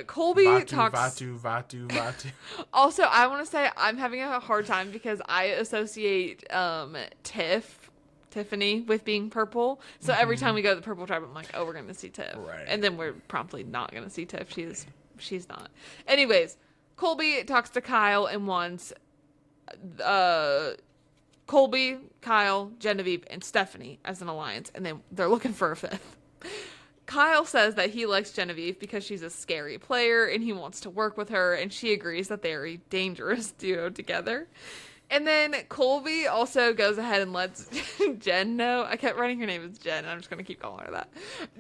B: Colby talks...
A: Vatu.
B: Also, I want to say I'm having a hard time because I associate Tiffany with being purple. So every time we go to the purple tribe, I'm like, oh, we're going to see Tiff.
A: Right.
B: And then we're promptly not going to see Tiff. She's not. Anyways, Colby talks to Kyle and wants Colby, Kyle, Genevieve, and Stephanie as an alliance. And then they're looking for a fifth. Kyle says that he likes Genevieve because she's a scary player and he wants to work with her, and she agrees that they are a dangerous duo together. And then Colby also goes ahead and lets Jen know. I kept writing her name as Jen, and I'm just going to keep calling her that.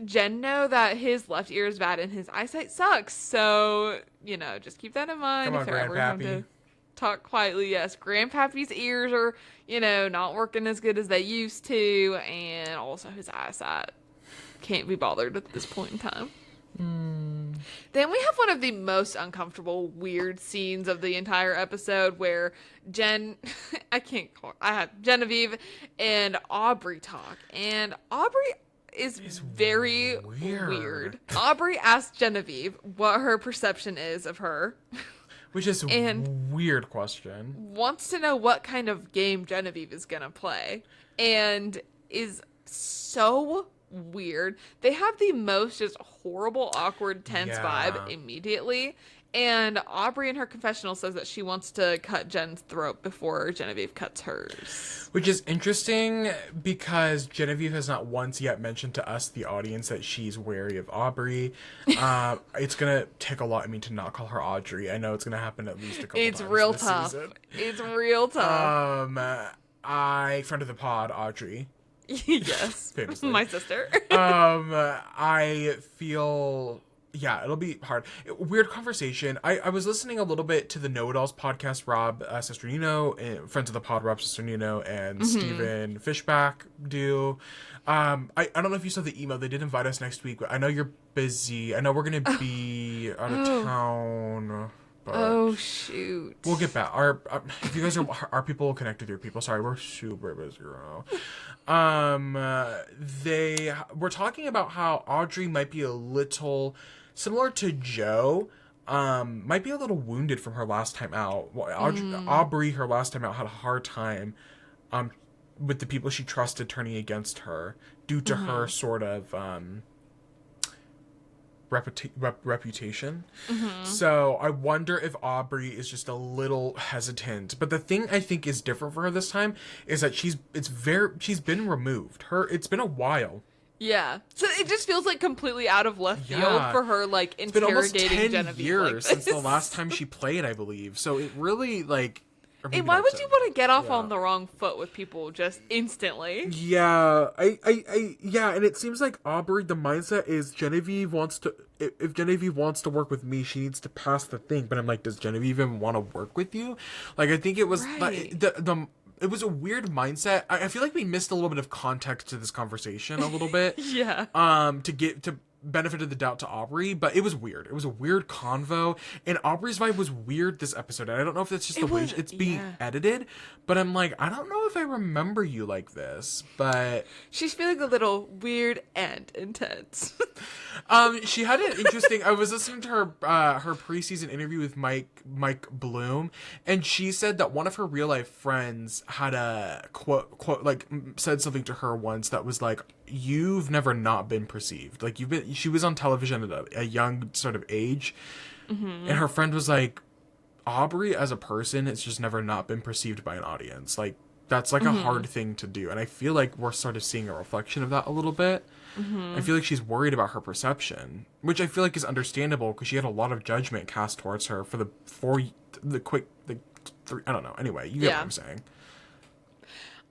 B: Jen know that his left ear is bad and his eyesight sucks. So, just keep that in mind.
A: Come on,
B: if they're ever going to talk quietly. Yes, Grandpappy's ears are, not working as good as they used to, and also his eyesight can't be bothered at this point in time. Then we have one of the most uncomfortable, weird scenes of the entire episode where I had Genevieve and Aubrey talk, and Aubrey is very weird. Aubrey asked Genevieve what her perception is of her.
A: Which is a weird question.
B: Wants to know what kind of game Genevieve is going to play, and is so weird. They have the most just horrible, awkward, tense vibe immediately. And Aubrey in her confessional says that she wants to cut Jen's throat before Genevieve cuts hers.
A: Which is interesting because Genevieve has not once yet mentioned to us, the audience, that she's wary of Aubrey. It's going to take a lot of me to not call her Audrey. I know it's going to happen at least a couple times.
B: It's real
A: this
B: tough.
A: season.
B: It's real tough.
A: Friend of the pod, Audrey.
B: Yes.
A: Famously.
B: My sister.
A: I feel, yeah, it'll be hard. Weird conversation. I was listening a little bit to the Know It Alls podcast. Rob Sesternino, friends of the pod, Rob Sesternino and Stephen Fishback do. I don't know if you saw the email. They did invite us next week. I know you're busy. I know we're gonna be out of town. But
B: Oh, shoot.
A: we'll get back. If you guys our people will connect with your people. Sorry, we're super busy right now. They were talking about how Audrey might be a little similar to Joe. Might be a little wounded from her last time out. Aubrey, her last time out, had a hard time, with the people she trusted turning against her due to her sort of reputation. So I wonder if Aubrey is just a little hesitant. But the thing I think is different for her this time is that she's been removed. It's been a while.
B: Yeah. So it just feels like completely out of left field for her, like,
A: It's been almost
B: interrogating
A: 10
B: Genevieve
A: years
B: like
A: since the
B: this.
A: last time she played, I believe. So it really, like... or maybe
B: And why
A: not
B: would
A: 10.
B: you want to get off
A: Yeah.
B: on the wrong foot with people just instantly?
A: Yeah, yeah, and it seems like Aubrey, the mindset is Genevieve wants to, if Genevieve wants to work with me, she needs to pass the thing. But I'm like, does Genevieve even want to work with you? Like, I think it was,
B: Right.
A: it was a weird mindset. I feel like we missed a little bit of context to this conversation a little bit.
B: Yeah.
A: To benefit of the doubt to Aubrey, but it was weird. It was a weird convo, and Aubrey's vibe was weird this episode. And I don't know if that's just the way it's being edited, but I'm like, I don't know if I remember you like this, but
B: She's feeling a little weird and intense.
A: she had an interesting. I was listening to her preseason interview with Mike Bloom, and she said that one of her real life friends had a quote like said something to her once that was like, "You've never not been perceived. Like you've been." She was on television at a young sort of age, and her friend was like, "Aubrey as a person has just never not been perceived by an audience. Like that's like a hard thing to do." And I feel like we're sort of seeing a reflection of that a little bit. I feel like she's worried about her perception, which I feel like is understandable because she had a lot of judgment cast towards her for the three. I don't know. Anyway, you get what I'm saying.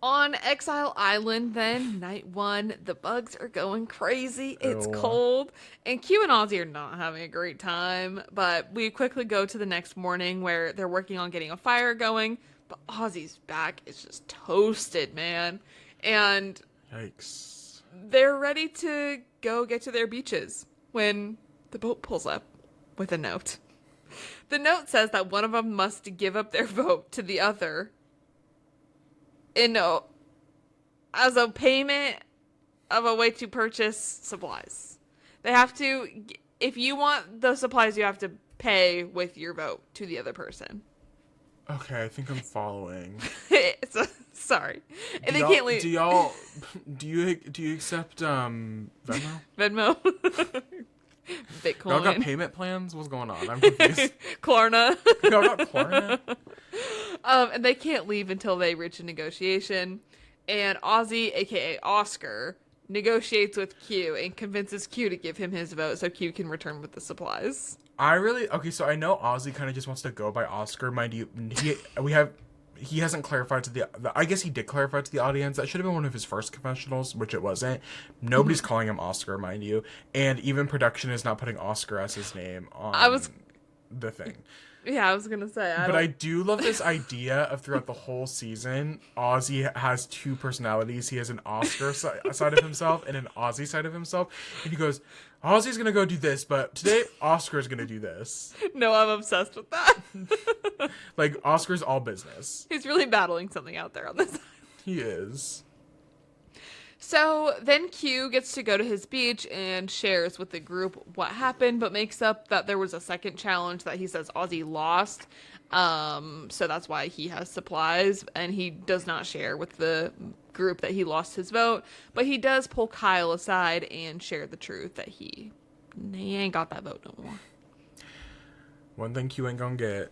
B: On Exile Island, then, night 1, the bugs are going crazy. It's cold. And Q and Ozzy are not having a great time. But we quickly go to the next morning where they're working on getting a fire going. But Ozzy's back is just toasted, man. And
A: Yikes.
B: they're ready to go get to their beaches when the boat pulls up with a note. The note says that one of them must give up their vote to the other as a payment of a way to purchase supplies. They have to, if you want the supplies, you have to pay with your vote to the other person.
A: Okay, I think I'm following.
B: Sorry. And they can't leave.
A: Do you accept Venmo?
B: Venmo. Bitcoin.
A: Y'all got payment plans? What's going on? I'm confused.
B: Klarna.
A: Y'all got Klarna?
B: And they can't leave until they reach a negotiation. And Ozzy, aka Oscar, negotiates with Q and convinces Q to give him his vote so Q can return with the supplies.
A: So I know Ozzy kind of just wants to go by Oscar. Mind you, he hasn't clarified to I guess he did clarify to the audience. That should have been one of his first confessionals, which it wasn't. Nobody's calling him Oscar, mind you. And even production is not putting Oscar as his name on the thing.
B: Yeah, I was going to say.
A: I do love this idea of throughout the whole season, Ozzy has two personalities. He has an Oscar side of himself and an Ozzy side of himself. And he goes, Ozzy's going to go do this, but today Oscar's going to do this.
B: No, I'm obsessed with that.
A: Like, Oscar's all business.
B: He's really battling something out there on this side.
A: He is.
B: So then Q gets to go to his beach and shares with the group what happened, but makes up that there was a second challenge that he says Ozzy lost. So that's why he has supplies, and he does not share with the group that he lost his vote, but he does pull Kyle aside and share the truth that he ain't got that vote no more.
A: One thing Q ain't gonna get.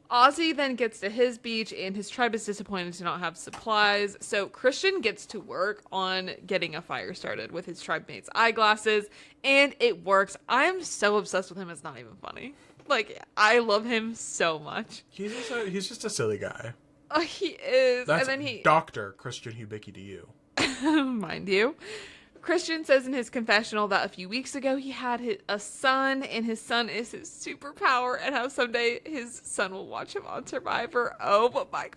B: Ozzy then gets to his beach, and his tribe is disappointed to not have supplies. So Christian gets to work on getting a fire started with his tribe mate's eyeglasses, and it works. I'm so obsessed with him, it's not even funny. Like, I love him so much.
A: He's just a silly guy.
B: Oh, he is.
A: That's
B: and then
A: Dr. Christian Hubicki to you.
B: mind you. Christian says in his confessional that a few weeks ago he had a son, and his son is his superpower, and how someday his son will watch him on Survivor. Oh my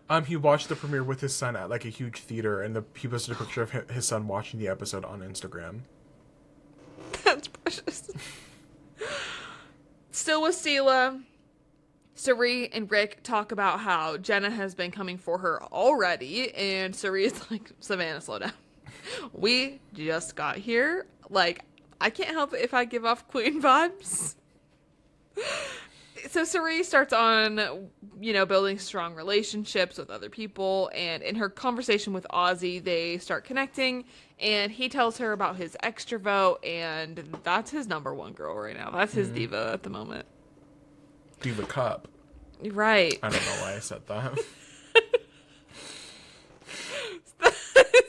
B: god.
A: He watched the premiere with his son at like a huge theater, and he posted a picture of his son watching the episode on Instagram.
B: That's precious. Still with Stila, Suri and Rick talk about how Jenna has been coming for her already, and Suri is like, Savannah, slow down. We just got here. Like, I can't help it if I give off queen vibes. So Suri starts on, building strong relationships with other people. And in her conversation with Ozzy, they start connecting. And he tells her about his extra vote. And that's his number one girl right now. That's his diva at the moment.
A: Diva Cup.
B: Right.
A: I don't know why I said that.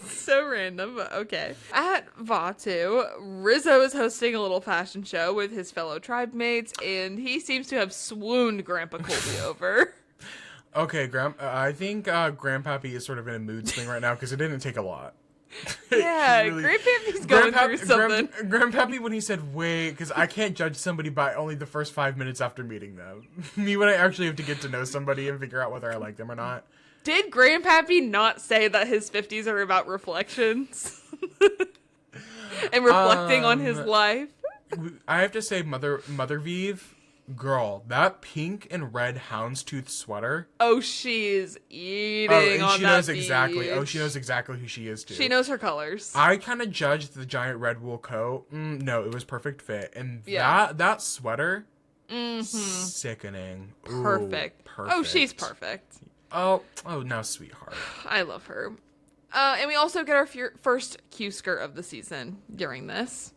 B: So random, but okay. At Vatu, Rizzo is hosting a little fashion show with his fellow tribe mates, and he seems to have swooned Grandpa Colby over. Okay,
A: I think Grandpappy is sort of in a mood swing right now because it didn't take a lot.
B: Yeah, really, Grandpappy's going through something.
A: Grandpappy, when he said, wait, because I can't judge somebody by only the first 5 minutes after meeting them. Me, when I actually have to get to know somebody and figure out whether I like them or not.
B: Did Grandpappy not say that his 50s are about reflections? And reflecting on his life?
A: I have to say, Mother Vive, girl, that pink and red houndstooth sweater.
B: Oh, she's eating on
A: she
B: that
A: knows
B: beach.
A: exactly. Oh, she knows exactly who she is, too.
B: She knows her colors.
A: I kind of judged the giant red wool coat. No, it was perfect fit. And that sweater, sickening.
B: Perfect.
A: Ooh, perfect.
B: Oh, she's perfect.
A: Oh, now, sweetheart.
B: I love her. And we also get our first Q skirt of the season during this.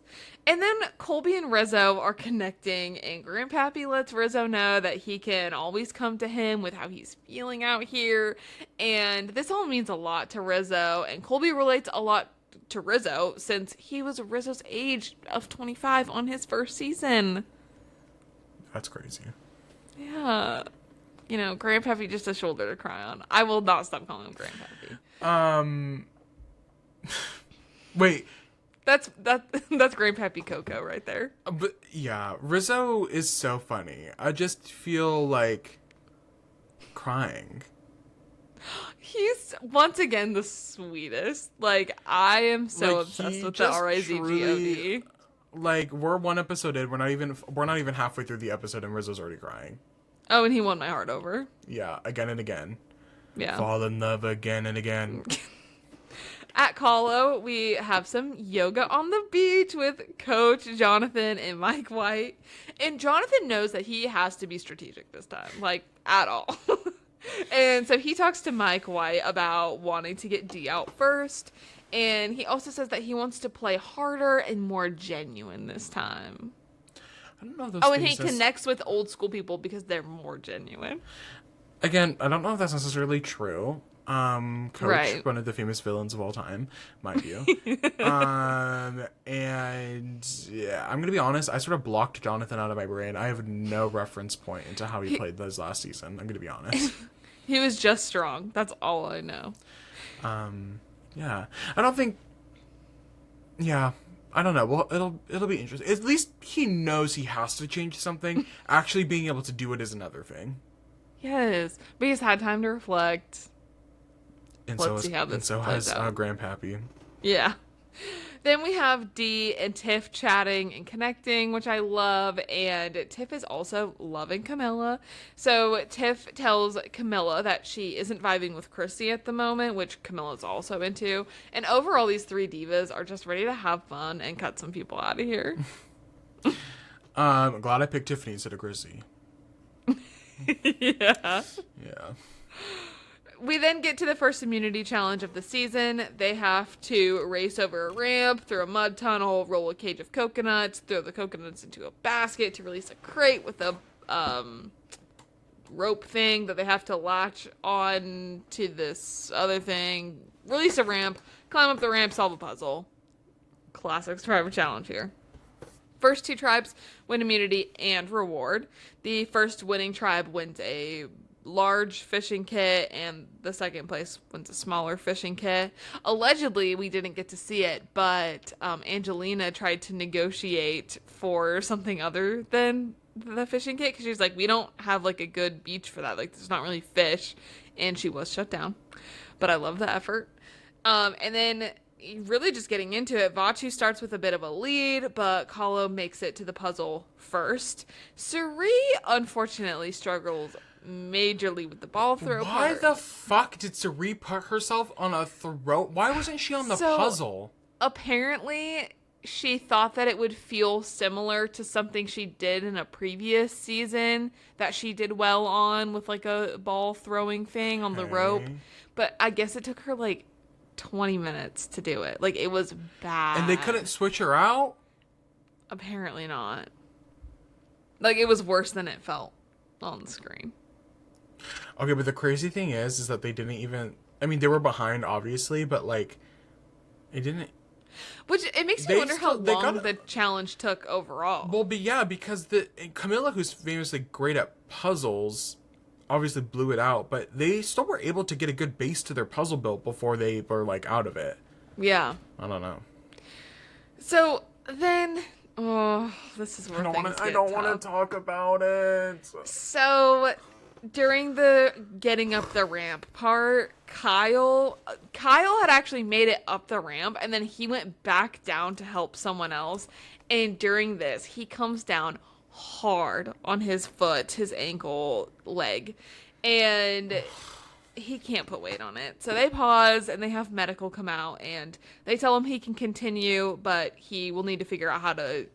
B: And then Colby and Rizzo are connecting, and Grandpappy lets Rizzo know that he can always come to him with how he's feeling out here. And this all means a lot to Rizzo, and Colby relates a lot to Rizzo since he was Rizzo's age of 25 on his first season.
A: That's crazy.
B: Yeah. Grandpappy just a shoulder to cry on. I will not stop calling him Grandpappy.
A: Wait.
B: That's Grandpappy Coco right there.
A: But yeah, Rizzo is so funny. I just feel like crying.
B: He's once again the sweetest. Like, I am so obsessed with the RIZGOD.
A: Like, we're one episode in, we're not even halfway through the episode and Rizzo's already crying.
B: Oh, and he won my heart over.
A: Yeah, again and again.
B: Yeah.
A: Fall in love again and again.
B: At Kahlo, we have some yoga on the beach with Coach Jonathan and Mike White. And Jonathan knows that he has to be strategic this time, like, at all. And so he talks to Mike White about wanting to get D out first. And he also says that he wants to play harder and more genuine this time.
A: I don't know if those
B: and he connects with old school people because they're more genuine.
A: Again, I don't know if that's necessarily true. Coach,
B: right.
A: One of the famous villains of all time, mind you. And yeah, I'm gonna be honest, I sort of blocked Jonathan out of my brain. I have no reference point into how he played this last season. I'm gonna be honest.
B: He was just strong. That's all I know.
A: Yeah. I don't think. Yeah. I don't know. Well, it'll be interesting. At least he knows he has to change something. Actually being able to do it is another thing.
B: Yes, but he's had time to reflect.
A: And
B: Let's see how this
A: has
B: out.
A: Grandpappy.
B: Yeah. Then we have Dee and Tiff chatting and connecting, which I love, and Tiff is also loving Camilla. So Tiff tells Camilla that she isn't vibing with Chrissy at the moment, which Camilla's also into. And overall, these three divas are just ready to have fun and cut some people out of here.
A: I'm glad I picked Tiffany instead of Chrissy.
B: Yeah.
A: Yeah.
B: We then get to the first immunity challenge of the season. They have to race over a ramp, through a mud tunnel, roll a cage of coconuts, throw the coconuts into a basket to release a crate with a rope thing that they have to latch on to this other thing, release a ramp, climb up the ramp, solve a puzzle. Classic Survivor challenge here. First two tribes win immunity and reward. The first winning tribe wins a large fishing kit, and the second place wins a smaller fishing kit. Allegedly, we didn't get to see it, but Angelina tried to negotiate for something other than the fishing kit, because she's like, we don't have like a good beach for that. Like, there's not really fish, and she was shut down. But I love the effort. And then really just getting into it, Vachu starts with a bit of a lead, but Kahlo makes it to the puzzle first. Suri, unfortunately, struggles majorly with the ball throw
A: Why
B: part.
A: the fuck did Suri put herself on a throw? Why wasn't she on the puzzle?
B: Apparently, she thought that it would feel similar to something she did in a previous season that she did well on, with like a ball throwing thing on the rope. But I guess it took her like 20 minutes to do it. Like, it was bad.
A: And they couldn't switch her out?
B: Apparently not. Like, it was worse than it felt on the screen.
A: Okay, but the crazy thing is that they didn't even... I mean, they were behind, obviously, but, like, it didn't...
B: Which, it makes me wonder how long the challenge took overall.
A: Well, but yeah, because Camilla, who's famously great at puzzles, obviously blew it out, but they still were able to get a good base to their puzzle built before they were, like, out of it.
B: Yeah.
A: I don't know.
B: So, then... Oh, this is where
A: I don't want to talk about it.
B: So, during the getting up the ramp part, Kyle had actually made it up the ramp, and then he went back down to help someone else. And during this, he comes down hard on his foot, his ankle, leg, and he can't put weight on it. So they pause, and they have medical come out, and they tell him he can continue, but he will need to figure out how to,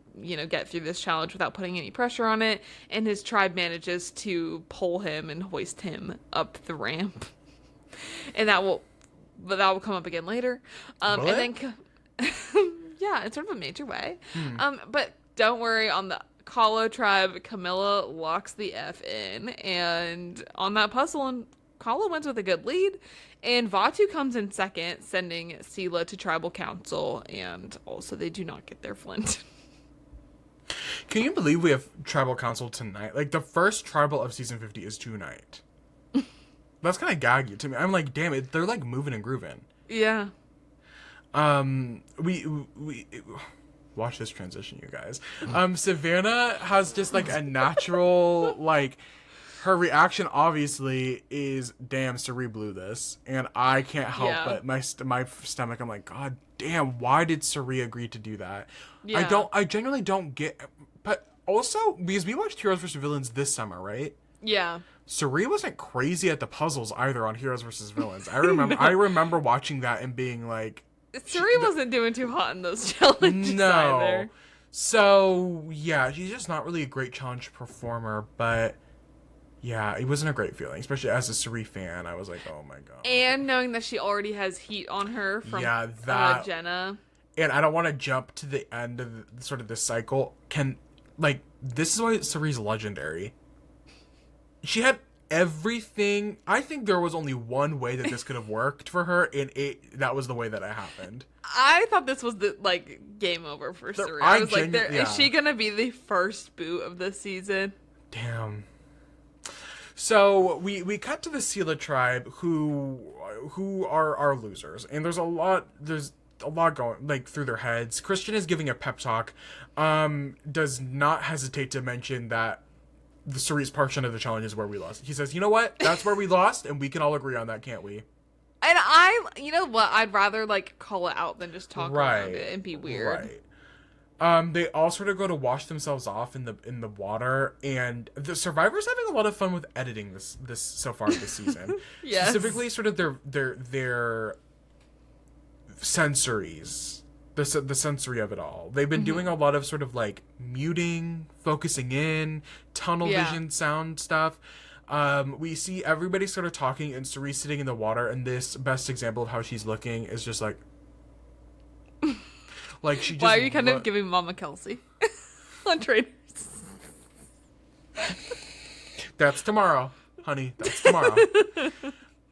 B: get through this challenge without putting any pressure on it. And his tribe manages to pull him and hoist him up the ramp. And that will come up again later. And then, yeah, in sort of a major way. But don't worry, on the Kahlo tribe, Camilla locks the F in, and on that puzzle, and Kahlo wins with a good lead, and Vaatu comes in second, sending Sela to tribal council, and also they do not get their flint.
A: Can you believe we have tribal council tonight? Like, the first tribal of season 50 is tonight. That's kind of gaggy to me. I'm like, damn it, they're like moving and grooving.
B: Yeah.
A: We watch this transition, you guys. Savannah has just like a natural, like, her reaction obviously is, damn, Suri blew this, and I can't help but my stomach, I'm like, god damn, why did Suri agree to do that?
B: Yeah.
A: I genuinely don't get, but also because we watched Heroes vs. Villains this summer, right?
B: Yeah.
A: Suri wasn't crazy at the puzzles either on Heroes vs. Villains. I remember watching that and being like,
B: Suri wasn't doing too hot in those challenges either.
A: So yeah, she's just not really a great challenge performer, but yeah, it wasn't a great feeling, especially as a Suri fan. I was like, oh my god.
B: And knowing that she already has heat on her from Jenna.
A: And I don't want to jump to the end of sort of this cycle. This is why Suri's legendary. She had everything. I think there was only one way that this could have worked for her, and that was the way that it happened.
B: I thought this was the game over for Suri. I was like, is she gonna be the first boot of the season?
A: Damn. So we cut to the Sela tribe who are losers, and there's a lot going through their heads. Christian is giving a pep talk, does not hesitate to mention that the Suri's portion of the challenge is where we lost. He says, you know what? That's where we lost, and we can all agree on that, can't we?
B: And you know what? I'd rather call it out than just talk around it and be weird.
A: Right. They all sort of go to wash themselves off in the water, and the survivors having a lot of fun with editing this so far this season.
B: Yes.
A: Specifically, sort of their sensories, the sensory of it all. They've been doing a lot of sort of muting, focusing in, tunnel vision sound stuff. We see everybody sort of talking, and Suri sitting in the water, and this best example of how she's looking is just she just.
B: Why are you kind of giving Mama Kelsey on Traitors?
A: That's tomorrow, honey. That's tomorrow.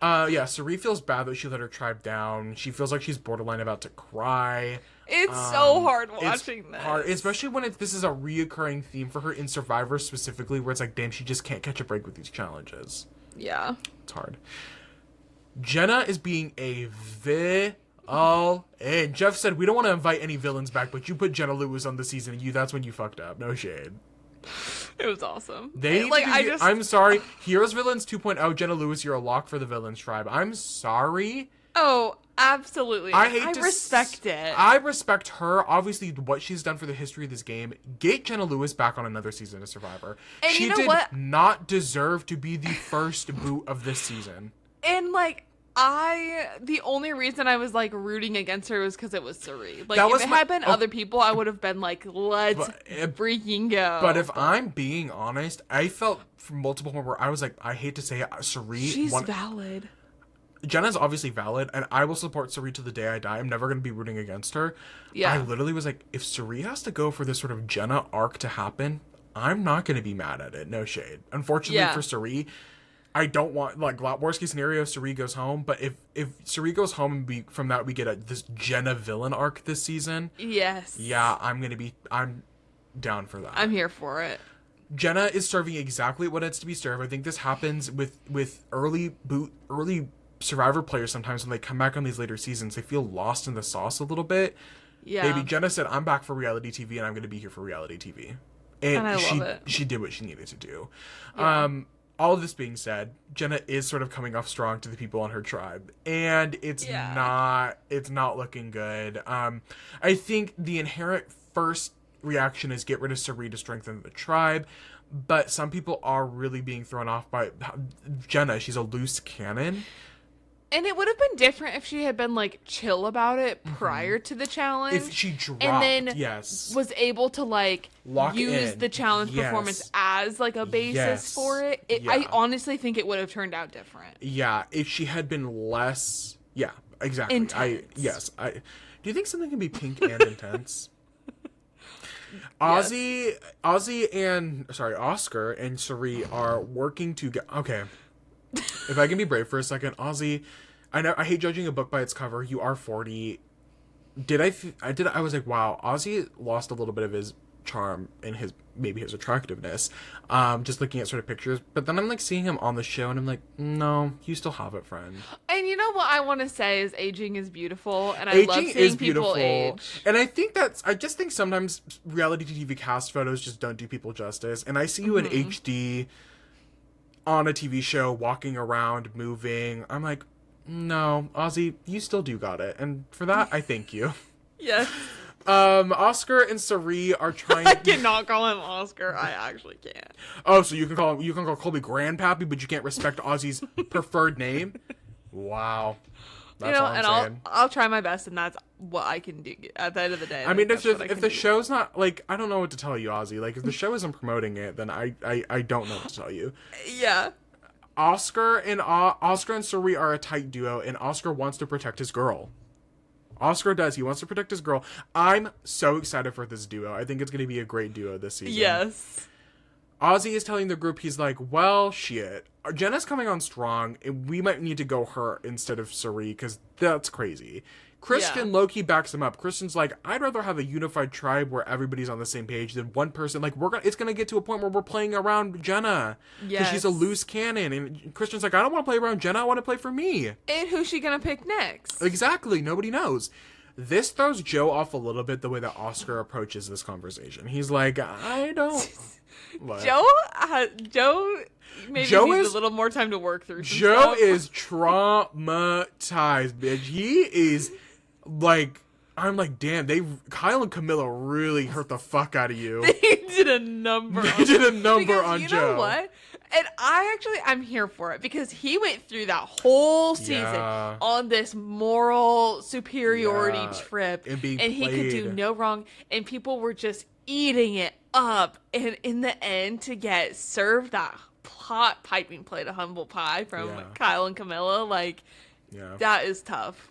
A: Suri feels bad that she let her tribe down. She feels like she's borderline about to cry.
B: It's so hard watching this.
A: Hard, especially when this is a reoccurring theme for her in Survivor specifically, where it's like, damn, she just can't catch a break with these challenges.
B: Yeah.
A: It's hard. Jenna is being a villain. Jeff said, we don't want to invite any villains back, but you put Jenna Lewis on the season, and that's when you fucked up. No shade.
B: It was awesome.
A: I'm sorry. Heroes Villains 2.0, Jenna Lewis, you're a lock for the Villains tribe. I'm sorry.
B: Oh, absolutely. I respect it.
A: I respect her. Obviously, what she's done for the history of this game. Get Jenna Lewis back on another season of Survivor.
B: And
A: she
B: you know
A: did
B: what?
A: not deserve to be the first boot of this season.
B: And the only reason I was like rooting against her was because it was Sooooo. Like, if it had been other people, I would have been like, let's freaking go.
A: But if I'm being honest, I felt from multiple moments where I was like, I hate to say it, Sooooo.
B: She's valid.
A: Jenna's obviously valid, and I will support Sooooo to the day I die. I'm never going to be rooting against her. Yeah. I literally was like, if Sooooo has to go for this sort of Jenna arc to happen, I'm not going to be mad at it. No shade. Unfortunately for Sooooo, I don't want, like, worst case scenario, Sooooo goes home, but if Sooooo goes home and from that we get this Jenna villain arc this season.
B: Yes.
A: Yeah, I'm down for that.
B: I'm here for it.
A: Jenna is serving exactly what it's to be served. I think this happens with early Survivor players sometimes when they come back on these later seasons. They feel lost in the sauce a little bit. Yeah. Maybe Jenna said, I'm back for reality TV and I'm going to be here for reality TV. And
B: I love it.
A: She did what she needed to do.
B: Yeah.
A: All of this being said, Jenna is sort of coming off strong to the people on her tribe, and it's not looking good. I think the inherent first reaction is get rid of Sooooo to strengthen the tribe, but some people are really being thrown off by Jenna. She's a loose cannon.
B: And it would have been different if she had been like chill about it prior to the challenge.
A: If she dropped,
B: and then was able to like use the challenge performance as like a basis for it. I honestly think it would have turned out different.
A: Yeah, if she had been less, exactly.
B: Intense.
A: Do you think something can be pink and intense? Oscar and Sooooo are working to get. Okay. If I can be brave for a second, Ozzy, I hate judging a book by its cover. You are 40. I was like, wow, Ozzy lost a little bit of his charm and his attractiveness. Just looking at sort of pictures. But then I'm like seeing him on the show and I'm like, no, you still have it, friend.
B: And you know what I want to say is aging is beautiful, and I love seeing people age.
A: And I just think sometimes reality TV cast photos just don't do people justice. And I see you in HD on a TV show, walking around, moving. I'm like, no, Ozzy, you still do got it. And for that, I thank you.
B: Yes.
A: Oscar and Sooooo are trying
B: I cannot call him Oscar. I actually can't.
A: Oh, so you can call Colby Grandpappy, but you can't respect Ozzy's preferred name? Wow. That's all I'm saying.
B: I'll try my best, and that's what I can do at the end of the day.
A: I mean, if the show's not, like, I don't know what to tell you, Ozzy. Like, if the show isn't promoting it, then I don't know what to tell you.
B: Yeah.
A: Oscar and Sooooo are a tight duo, and Oscar wants to protect his girl. Oscar does. He wants to protect his girl. I'm so excited for this duo. I think it's going to be a great duo this season.
B: Yes.
A: Ozzy is telling the group, he's like, well, shit. Jenna's coming on strong, and we might need to go her instead of Sooooo, because that's crazy. Kristen low-key backs him up. Kristen's like, I'd rather have a unified tribe where everybody's on the same page than one person. Like, it's gonna get to a point where we're playing around Jenna. Because she's a loose cannon. And Kristen's like, I don't want to play around Jenna. I want to play for me.
B: And who's she gonna pick next?
A: Exactly. Nobody knows. This throws Joe off a little bit, the way that Oscar approaches this conversation. He's like, I don't... What?
B: Joe maybe needs a little more time to work through some
A: Joe
B: stuff.
A: is traumatized, bitch. He is like, I'm like, damn, Kyle and Camilla really hurt the fuck out of you.
B: They did a number on Joe. You know what? And I'm here for it, because he went through that whole season on this moral superiority trip, and he could do no wrong, and people were just eating it up, and in the end to get served that hot piping plate of humble pie from Kyle and Camilla, like, that is tough.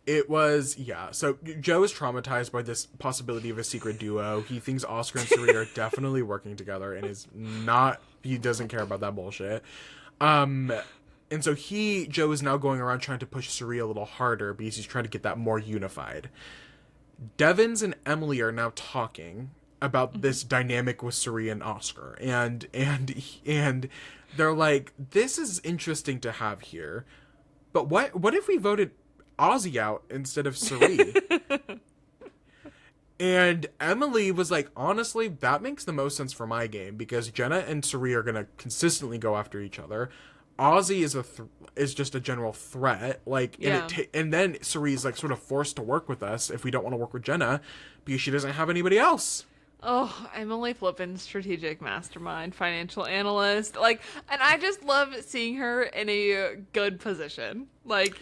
A: It was, so Joe is traumatized by this possibility of a secret duo. He thinks Oscar and Sooooo are definitely working together, and he doesn't care about that bullshit. And so Joe is now going around trying to push Sooooo a little harder, because he's trying to get that more unified. Devins and Emily are now talking, about this dynamic with Suri and Oscar, and they're like, this is interesting to have here, but what if we voted Ozzy out instead of Suri? And Emily was like, honestly, that makes the most sense for my game, because Jenna and Suri are gonna consistently go after each other. Ozzy is just a general threat, like,
B: Yeah.
A: and then Suri's like sort of forced to work with us if we don't want to work with Jenna, because she doesn't have anybody else.
B: Oh, Emily Flippin, strategic mastermind, financial analyst. Like, and I just love seeing her in a good position. Like,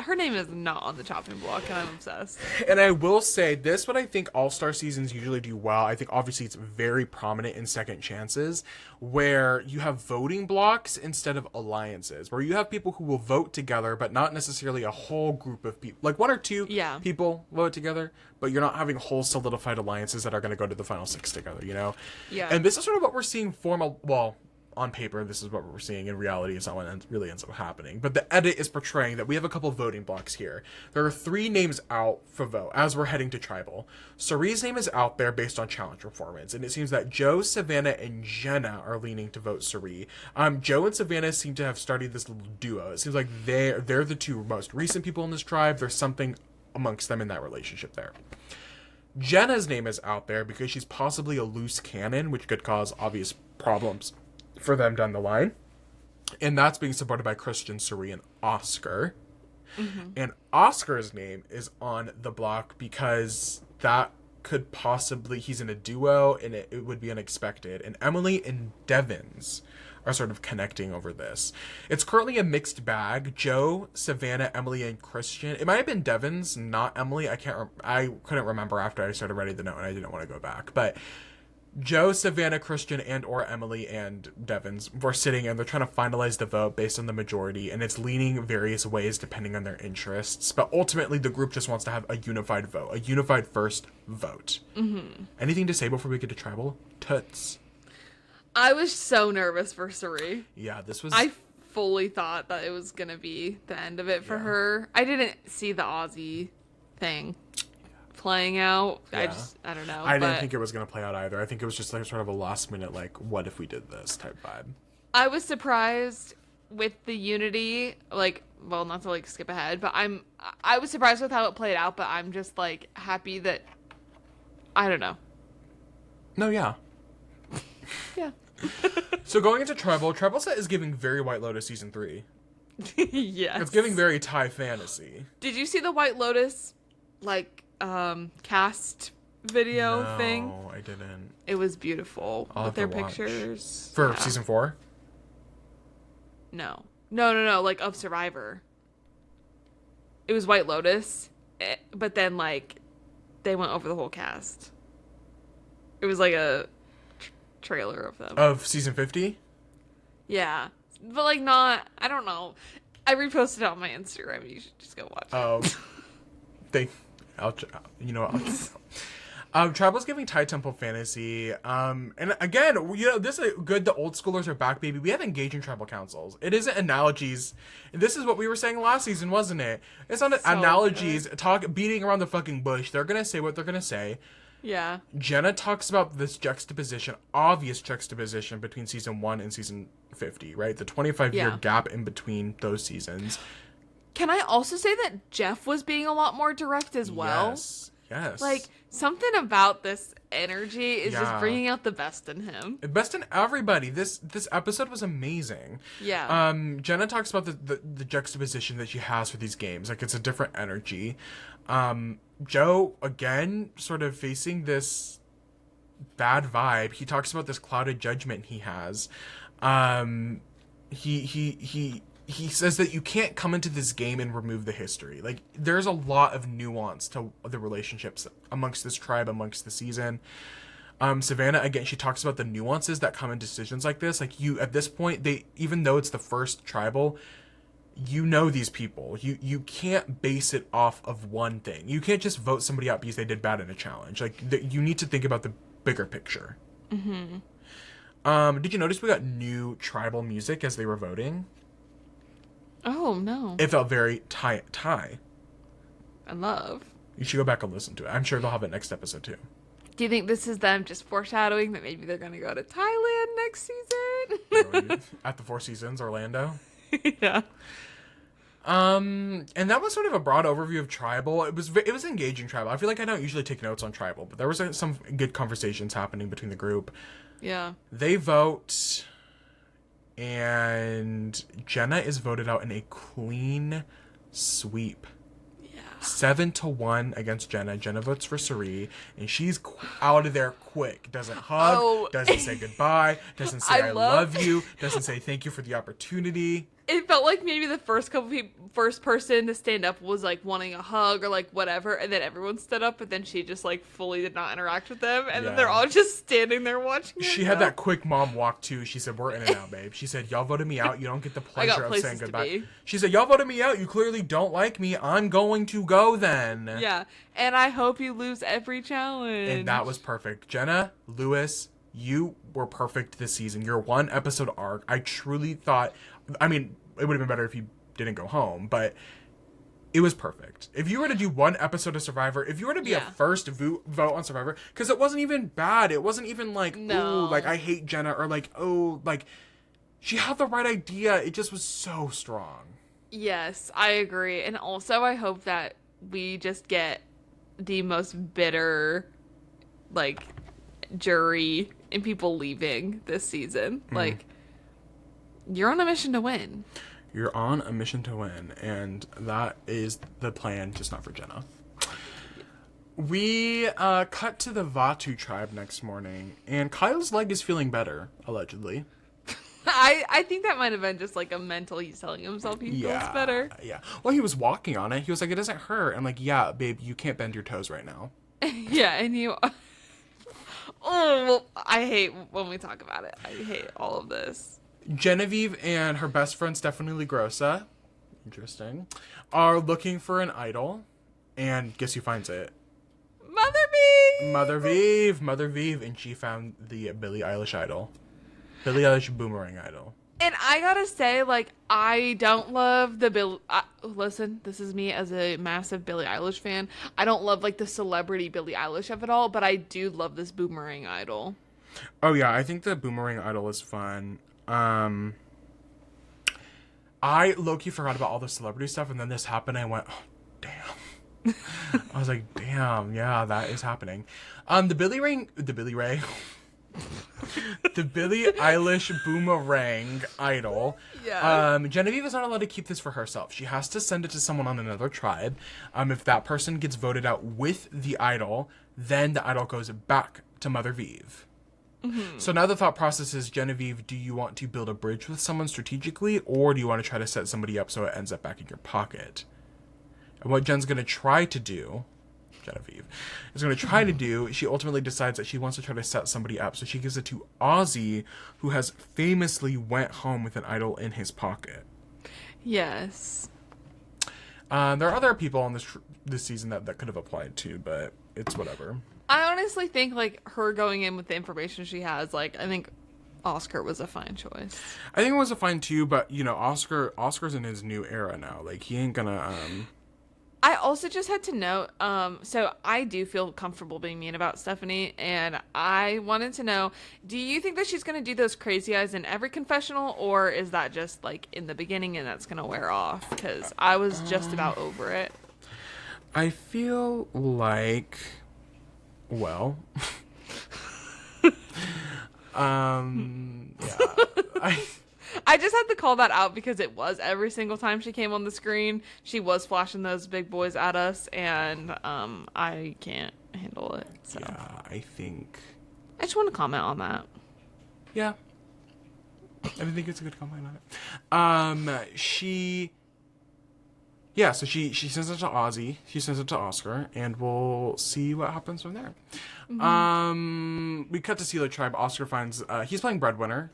B: her name is not on the chopping block, and I'm obsessed.
A: And I will say this, what I think All-Star seasons usually do well, I think obviously it's very prominent in Second Chances, where you have voting blocks instead of alliances, where you have people who will vote together, but not necessarily a whole group of people. Like, one or two people vote together, but you're not having whole solidified alliances that are going to go to the final 6 together, you know?
B: Yeah.
A: And this is sort of what we're seeing well, on paper, this is what we're seeing. In reality, it's not what really ends up happening. But the edit is portraying that we have a couple voting blocks here. There are 3 names out for vote as we're heading to Tribal. Suri's name is out there based on challenge performance, and it seems that Joe, Savannah, and Jenna are leaning to vote Suri. Joe and Savannah seem to have started this little duo. It seems like they're the 2 most recent people in this tribe. There's something amongst them in that relationship there. Jenna's name is out there because she's possibly a loose cannon, which could cause obvious problems for them down the line. And that's being supported by Christian, Suri, and Oscar. Mm-hmm. And Oscar's name is on the block because that could possibly, he's in a duo and it would be unexpected. And Emily and Devins are sort of connecting over this. It's currently a mixed bag. Joe, Savannah, Emily, and Christian. It might have been Devins, not Emily. I couldn't remember after I started writing the note, and I didn't want to go back. But Joe, Savannah, Christian, and or Emily and Devins were sitting, and they're trying to finalize the vote based on the majority, and it's leaning various ways depending on their interests. But ultimately, the group just wants to have a unified vote, a unified first vote. Mm-hmm. Anything to say before we get to Tribal? Toots.
B: I was so nervous for Suri.
A: Yeah, this was...
B: I fully thought that it was going to be the end of it for her. I didn't see the Aussie thing playing out.
A: Yeah.
B: I don't know.
A: I didn't think it was going to play out either. I think it was just like sort of a last minute, like, what if we did this type vibe.
B: I was surprised with the unity, like, well, not to like skip ahead, but I was surprised with how it played out, but I'm just like happy that, I don't know.
A: No, yeah.
B: Yeah.
A: So going into Tribal set is giving very White Lotus season 3.
B: Yes.
A: It's giving very Thai fantasy.
B: Did you see the White Lotus, like, cast video thing?
A: No, I didn't.
B: It was beautiful with their
A: watch.
B: pictures.
A: For season 4?
B: No, like of Survivor. It was White Lotus, but then like they went over the whole cast. It was like a trailer of them.
A: Of season 50?
B: Yeah, but like not. I don't know. I reposted it on my Instagram. You should just go watch it.
A: Oh, Tribal's giving Thai Temple fantasy. And again, this is good. The old schoolers are back, baby. We have engaging tribal councils. It isn't analogies. This is what we were saying last season, wasn't it? It's not analogies. Beating around the fucking bush. They're gonna say what they're gonna say.
B: Yeah.
A: Jenna talks about this obvious juxtaposition between season 1 and season 50, right? The 25-year gap in between those seasons.
B: Can I also say that Jeff was being a lot more direct as well?
A: Yes.
B: Like, something about this energy is just bringing out the best in him.
A: The best in everybody. This episode was amazing.
B: Yeah.
A: Jenna talks about the juxtaposition that she has for these games. Like, it's a different energy. Joe, again, sort of facing this bad vibe. He talks about this clouded judgment he has. He says that you can't come into this game and remove the history. Like, there's a lot of nuance to the relationships amongst this tribe, amongst the season. Savannah, again, she talks about the nuances that come in decisions like this. Like, at this point, even though it's the first Tribal, you know these people. You can't base it off of one thing. You can't just vote somebody out because they did bad in a challenge. Like, you need to think about the bigger picture. Mm-hmm. Did you notice we got new Tribal music as they were voting?
B: Oh, no.
A: It felt very Thai.
B: I love.
A: You should go back and listen to it. I'm sure they'll have it next episode, too.
B: Do you think this is them just foreshadowing that maybe they're going to go to Thailand next season?
A: At the Four Seasons, Orlando.
B: Yeah.
A: And that was sort of a broad overview of Tribal. It was engaging Tribal. I feel like I don't usually take notes on Tribal, but there was some good conversations happening between the group.
B: Yeah.
A: They vote, and Jenna is voted out in a clean sweep. 7-1 against Jenna. Jenna votes for Suri, and she's out of there quick. Doesn't hug, doesn't say goodbye, doesn't say I love you, doesn't say thank you for the opportunity.
B: It felt like maybe the first person to stand up was like wanting a hug or like whatever, and then everyone stood up, but then she just like fully did not interact with them, and then they're all just standing there watching her.
A: She had that quick mom walk too. She said, "We're in and out, babe." She said, "Y'all voted me out. You don't get the pleasure of saying goodbye." She said, "Y'all voted me out. You clearly don't like me. I'm going to go then."
B: Yeah, and I hope you lose every challenge.
A: And that was perfect. Jenna, Lewis, you were perfect this season. Your one episode arc, I truly thought, I mean, it would have been better if you didn't go home, but it was perfect. If you were to do one episode of Survivor, if you were to be a first vote on Survivor, because it wasn't even bad. It wasn't even like, oh, like I hate Jenna, or like, oh, like she had the right idea. It just was so strong.
B: Yes, I agree. And also I hope that we just get the most bitter, like, jury and people leaving this season. Like, you're on a mission to win.
A: You're on a mission to win, and that is the plan, just not for Jenna. We cut to the Vatu tribe next morning, and Kyle's leg is feeling better, allegedly.
B: I think that might have been just like a mental, he's telling himself he feels better.
A: Yeah. Well, he was walking on it. He was like, it doesn't hurt. I'm like, yeah, babe, you can't bend your toes right now.
B: Yeah, and you... Oh, well, I hate when we talk about it. I hate all of this.
A: Genevieve and her best friend, Stephanie Ligrosa, interesting, are looking for an idol, and guess who finds it? Mother Vive, and she found the Billie Eilish idol. Billie Eilish boomerang idol.
B: And I gotta say, like, I don't love the listen, this is me as a massive Billie Eilish fan. I don't love, like, the celebrity Billie Eilish of it all, but I do love this boomerang idol.
A: Oh, yeah, I think the boomerang idol is fun. I low-key forgot about all the celebrity stuff, and then this happened, and I went, oh, damn. I was like, damn, yeah, that is happening. The Billie Eilish boomerang idol. Yeah. Genevieve is not allowed to keep this for herself. She has to send it to someone on another tribe. If that person gets voted out with the idol, then the idol goes back to Mother Vive. Mm-hmm. So now the thought process is, Genevieve, do you want to build a bridge with someone strategically, or do you want to try to set somebody up so it ends up back in your pocket? And what Jen's going to try to do, Genevieve, is going to try to do, she ultimately decides that she wants to try to set somebody up. So she gives it to Ozzy, who has famously went home with an idol in his pocket.
B: Yes.
A: There are other people on this season that could have applied to, but it's whatever.
B: I honestly think, like, her going in with the information she has, like, I think Oscar was a fine choice.
A: I think it was a fine too, but, you know, Oscar's in his new era now. Like, he ain't gonna,
B: I also just had to note, so I do feel comfortable being mean about Stephanie, and I wanted to know, do you think that she's going to do those crazy eyes in every confessional, or is that just, like, in the beginning and that's going to wear off? Because I was just about over it.
A: I feel like, well, yeah,
B: I just had to call that out because it was every single time she came on the screen, she was flashing those big boys at us, and I can't handle it. So.
A: Yeah, I think.
B: I just want to comment on that.
A: Yeah. I think it's a good comment on it. So she sends it to Ozzy, she sends it to Oscar, and we'll see what happens from there. Mm-hmm. We cut to Sealer Tribe. Oscar finds, he's playing Breadwinner.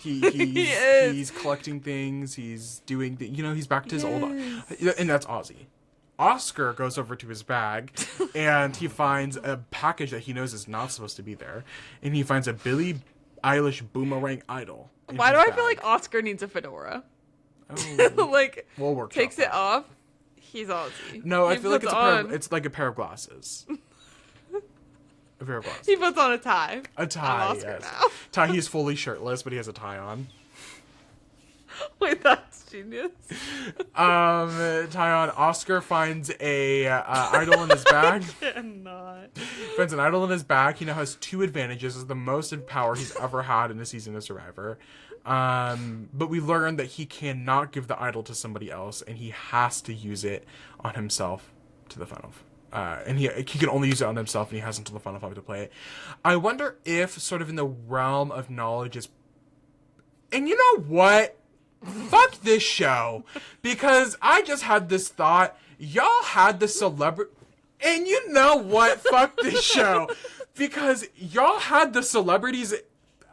A: He's collecting things. He's doing he's back to his old, and that's Ozzy. Oscar goes over to his bag, and he finds a package that he knows is not supposed to be there, and he finds a Billie Eilish boomerang idol.
B: Why do I feel like Oscar needs a fedora?
A: Oh,
B: like,
A: we'll work
B: takes it off. He's Ozzy.
A: No, I feel like it's like a pair of glasses. Very close.
B: He puts on a tie.
A: A tie,
B: I'm Oscar
A: yes.
B: now.
A: Tie, he's fully shirtless, but he has a tie on.
B: Wait, that's genius.
A: Tie on. Oscar finds a idol in his bag.
B: Cannot.
A: Finds an idol in his bag. He now has 2 advantages. It's the most power he's ever had in a season of Survivor. But we learn that he cannot give the idol to somebody else, and he has to use it on himself to the final. And he can only use it on himself, and he has until the final 5 to play it. I wonder if, sort of in the realm of knowledge, is. And you know what? Fuck this show, because I just had this thought. Y'all had the celebrity, and you know what? Fuck this show, because y'all had the celebrities.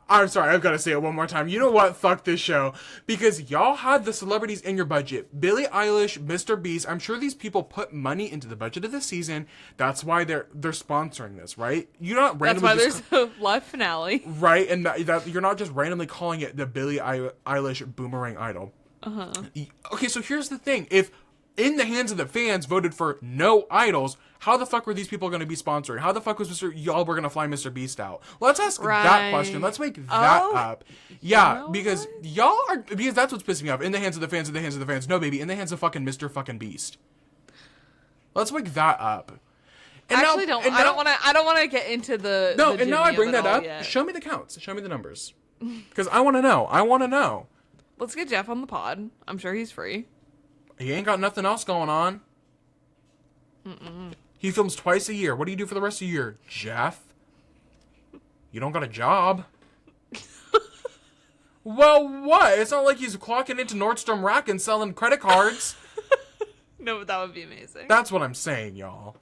A: I'm sorry, I've got to say it one more time. You know what? Fuck this show, because y'all had the celebrities in your budget. Billie Eilish, Mr. Beast. I'm sure these people put money into the budget of the season. That's why they're sponsoring this, right? You're not randomly.
B: That's why there's a live finale,
A: right? And that you're not just randomly calling it the Billie Eilish Boomerang Idol. Okay, so here's the thing: if in the hands of the fans voted for no idols, how the fuck were these people going to be sponsoring? How the fuck was y'all were going to fly Mr. Beast out? Let's ask that question. Let's make that up. Yeah, because because that's what's pissing me off. In the hands of the fans, in the hands of the fans. No, baby, in the hands of fucking Mr. fucking Beast. Let's make that up. And
B: I don't want to get into the.
A: No,
B: the
A: and now I bring that up.
B: Yet.
A: Show me the counts. Show me the numbers. Because I want to know. I want to know.
B: Let's get Jeff on the pod. I'm sure he's free.
A: He ain't got nothing else going on. He films twice a year. What do you do for the rest of the year, Jeff? You don't got a job. Well, what? It's not like he's clocking into Nordstrom Rack and selling credit cards.
B: No, but that would be amazing.
A: That's what I'm saying, y'all.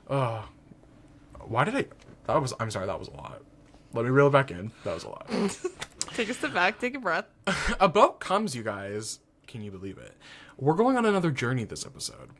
A: Why did I... I'm sorry, that was a lot. Let me reel it back in. That was a lot.
B: Take a step back. Take a breath.
A: A boat comes, you guys. Can you believe it? We're going on another journey this episode.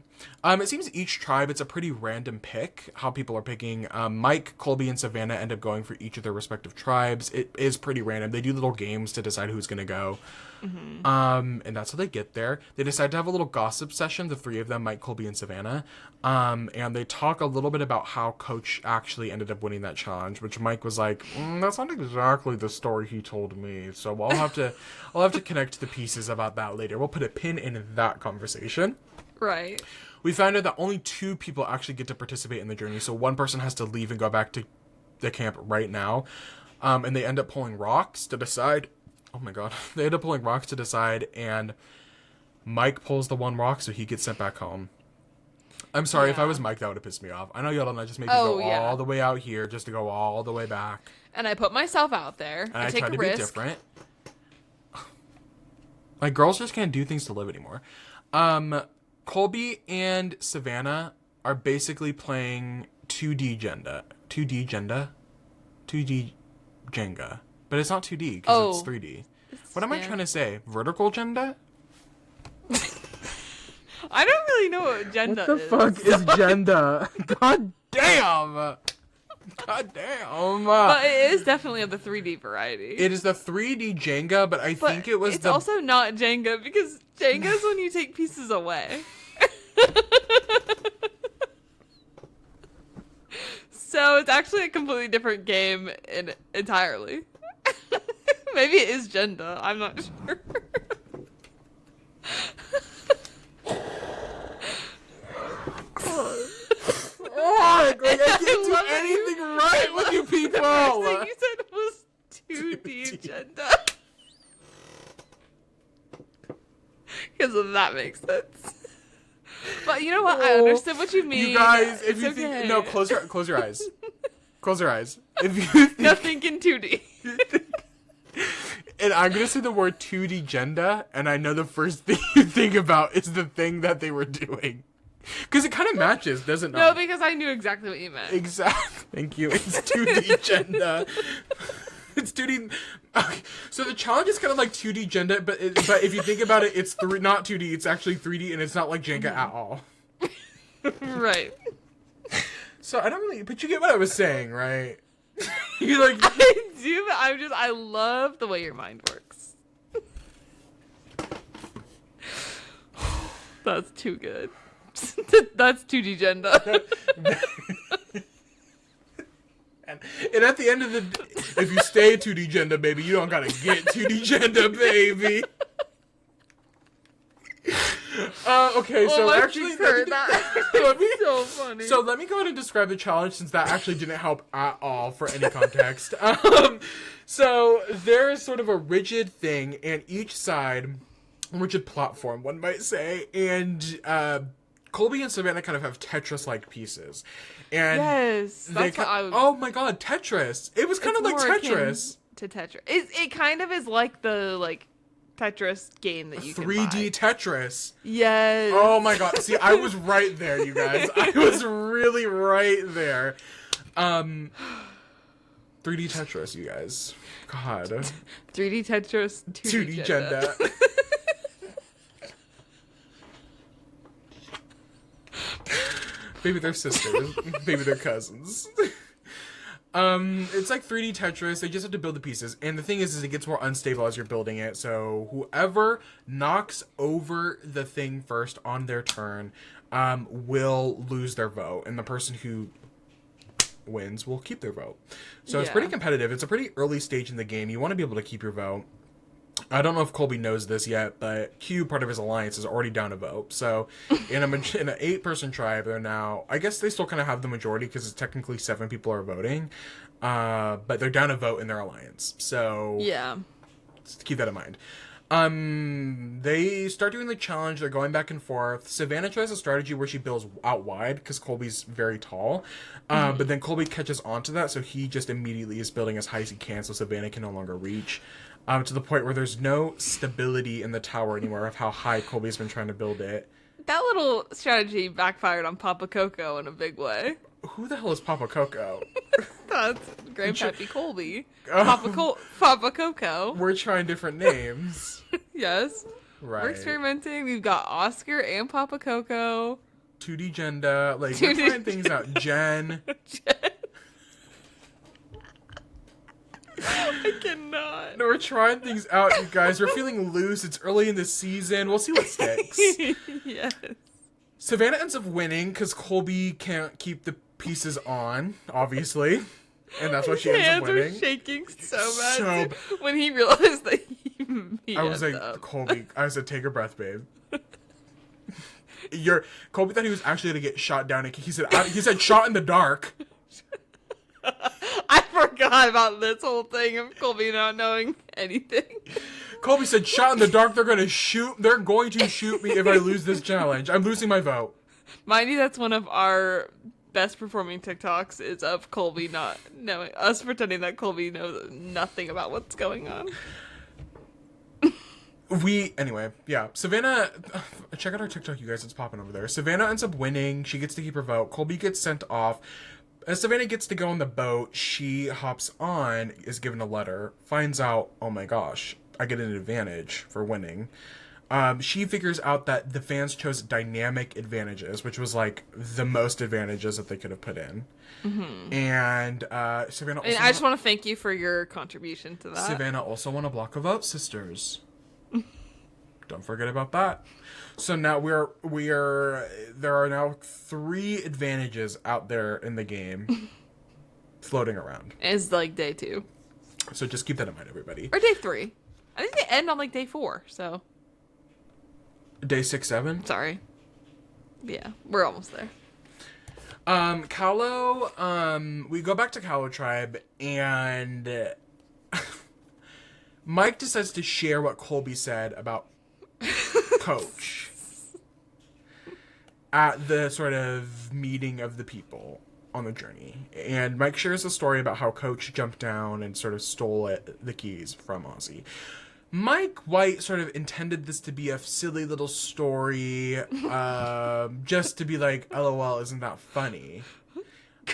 A: It seems each tribe, it's a pretty random pick, how people are picking. Mike, Colby, and Savannah end up going for each of their respective tribes. It is pretty random. They do little games to decide who's going to go. And that's how they get there. They decide to have a little gossip session, the 3 of them, Mike, Colby, and Savannah. And they talk a little bit about how Coach actually ended up winning that challenge, which Mike was like, that's not exactly the story he told me. So I'll have to connect the pieces about that later. We'll put a pin in that conversation.
B: Right.
A: We found out that only 2 people actually get to participate in the journey. So one person has to leave and go back to the camp right now. And they end up pulling rocks to decide. Oh my God. They end up pulling rocks to decide. And Mike pulls the one rock, so he gets sent back home. I'm sorry, if I was Mike, that would have pissed me off. I know y'all don't just make me go all the way out here just to go all the way back.
B: And I put myself out there.
A: And I
B: take
A: tried
B: a
A: to
B: risk.
A: be different. Like, girls just can't do things to live anymore. Colby and Savannah are basically playing 2D Jenga. 2D Jenga. But it's not 2D because it's 3D. What am I trying to say? Vertical Jenga?
B: I don't really know what Jenga is.
A: What the fuck is Jenga? God damn! God damn!
B: But it is definitely of the 3D variety.
A: It is the 3D Jenga, but I think it was
B: it's also not Jenga, because Jenga is when you take pieces away. So it's actually a completely different game entirely. Maybe it is Jenga. I'm not sure.
A: Like, I can't do anything right with you people.
B: The first thing you said was 2D Jenga. Because that makes sense. But you know what? I understood what you mean.
A: You guys, if you
B: okay.
A: think... No, close your eyes. Close your eyes. If you think,
B: Nothing in 2D.
A: And I'm going to say the word 2D Jenga, and I know the first thing you think about is the thing that they were doing. Because it kind of matches, doesn't it?
B: No, because I knew exactly what you meant.
A: Exactly. Thank you. It's 2D Jenga. It's 2D. Okay. So the challenge is kind of like 2D Jenga, but if you think about it, it's not 2D. It's actually 3D, and it's not like Jenga at all.
B: Right.
A: So I don't really, but you get what I was saying, right? You're like,
B: I do, but I love the way your mind works. That's too good. That's 2D Jenga.
A: And at the end of the day, if you stay 2D gender, baby, you don't gotta get 2D gender, baby. Okay, so actually,
B: So funny.
A: So let me go ahead and describe the challenge, since that actually didn't help at all for any context. So there is sort of a rigid thing, and each side, rigid platform, one might say, and Colby and Savannah kind of have Tetris-like pieces. And
B: yes, that's what I would...
A: Oh my god, Tetris! It was kind of like Tetris.
B: To Tetris, it kind of is like the Tetris game that you
A: 3D
B: can buy.
A: Tetris.
B: Yes.
A: Oh my god. See, I was right there, you guys. I was really right there. 3D Tetris, you guys. God.
B: 3D Tetris, 2D gender.
A: Maybe they're sisters. Maybe they're cousins. It's like 3D Tetris. They just have to build the pieces. And the thing is it gets more unstable as you're building it. So whoever knocks over the thing first on their turn will lose their vote. And the person who wins will keep their vote. So it's pretty competitive. It's a pretty early stage in the game. You want to be able to keep your vote. I don't know if Colby knows this yet, but Q, part of his alliance, is already down a vote. So in an 8-person tribe, they're now... I guess they still kind of have the majority because it's technically 7 people are voting. But they're down a vote in their alliance. So
B: yeah,
A: just keep that in mind. They start doing the challenge. They're going back and forth. Savannah tries a strategy where she builds out wide because Colby's very tall. But then Colby catches onto that, so he just immediately is building as high as he can so Savannah can no longer reach. To the point where there's no stability in the tower anymore of how high Colby's been trying to build it.
B: That little strategy backfired on Papa Coco in a big way.
A: Who the hell is Papa Coco?
B: That's Grandpappy Colby. Papa Coco.
A: We're trying different names.
B: Yes.
A: Right.
B: We're experimenting. We've got Oscar and Papa Coco.
A: 2D gender. Like, we're trying things out. Jen.
B: I cannot.
A: No, we're trying things out, you guys. We're feeling loose. It's early in the season. We'll see what sticks.
B: Yes.
A: Savannah ends up winning because Colby can't keep the pieces on, obviously. And that's why she ends up winning.
B: His hands are shaking so bad when he realized that he
A: I was like,
B: up.
A: Colby, I said, take a breath, babe. Colby thought he was actually going to get shot down. He said shot in the dark.
B: I forgot about this whole thing of Colby not knowing anything.
A: Colby said, shot in the dark, they're going to shoot me if I lose this challenge. I'm losing my vote.
B: Mind you, that's one of our best performing TikToks is of Colby not knowing, us pretending that Colby knows nothing about what's going on.
A: Anyway, yeah. Savannah, check out our TikTok, you guys. It's popping over there. Savannah ends up winning. She gets to keep her vote. Colby gets sent off. As Savannah gets to go on the boat, she hops on, is given a letter, finds out, oh my gosh, I get an advantage for winning. She figures out that the fans chose dynamic advantages, which was like the most advantages that they could have put in. Mm-hmm. And Savannah also...
B: And I just want to thank you for your contribution to that.
A: Savannah also won a block of vote, sisters. Don't forget about that. So now there are now 3 advantages out there in the game floating around.
B: It's like day 2.
A: So just keep that in mind, everybody.
B: Or day 3. I think they end on like day 4, so.
A: Day 6, 7?
B: Sorry. Yeah, we're almost there.
A: Kahlo, we go back to Kahlo Tribe, and Mike decides to share what Colby said about Coach at the sort of meeting of the people on the journey. And Mike shares a story about how Coach jumped down and sort of stole the keys from Ozzy. Mike White sort of intended this to be a silly little story, just to be like, LOL, isn't that funny?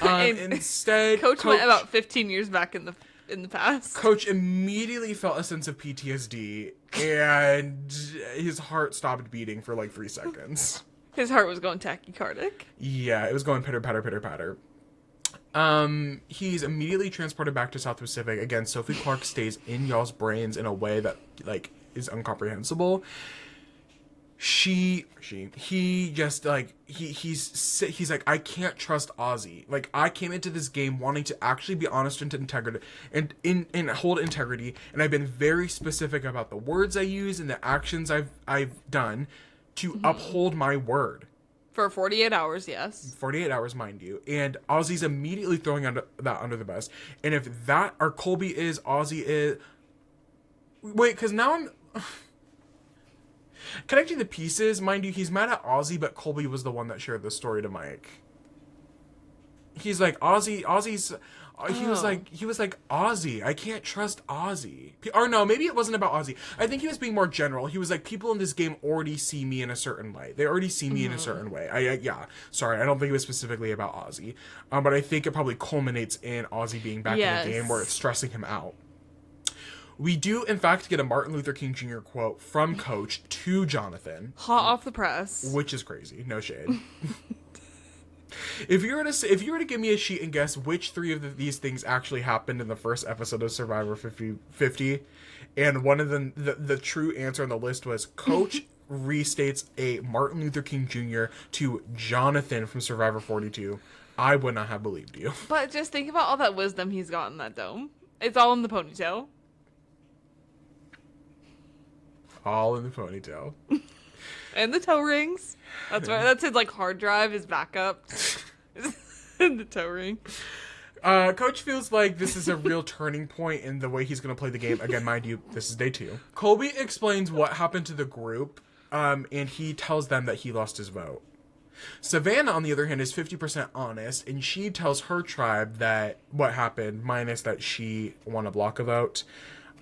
A: Instead,
B: Coach went about 15 years back in the past.
A: Coach immediately felt a sense of PTSD, and his heart stopped beating for like 3 seconds.
B: His heart was going tachycardic.
A: Yeah, it was going pitter patter, pitter patter. He's immediately transported back to South Pacific. Again, Sophie Clark stays in y'all's brains in a way that, like, is incomprehensible. he just like he's like, I can't trust Ozzy. Like, I came into this game wanting to actually be honest and integrity and hold integrity, and I've been very specific about the words I use and the actions I've done to uphold my word.
B: For 48 hours, yes.
A: 48 hours, mind you. And Ozzy's immediately throwing that under the bus. And if that, or Colby is, Ozzy is... Wait, because now I'm... Connecting the pieces, mind you, he's mad at Ozzy, but Colby was the one that shared the story to Mike. He's like, Ozzy's... He was like, Ozzy, I can't trust Ozzy. Or no, maybe it wasn't about Ozzy. I think he was being more general. He was like, people in this game already see me in a certain light. They already see me in a certain way. Sorry, I don't think it was specifically about Ozzy. But I think it probably culminates in Ozzy being back in the game where it's stressing him out. We do, in fact, get a Martin Luther King Jr. quote from Coach to Jonathan.
B: Hot off the press.
A: Which is crazy. No shade. If you were to give me a sheet and guess which three of these things actually happened in the first episode of Survivor 50, and one of them, the true answer on the list was Coach restates a Martin Luther King Jr. to Jonathan from Survivor 42, I would not have believed you.
B: But just think about all that wisdom he's got in that dome. It's all in the ponytail.
A: All in the ponytail.
B: And the toe rings. That's right. That's his hard drive, his backup. The toe ring.
A: Coach feels like this is a real turning point in the way he's going to play the game. Again, mind you, this is day 2. Colby explains what happened to the group, and he tells them that he lost his vote. Savannah, on the other hand, is 50% honest, and she tells her tribe that what happened, minus that she won a block a vote.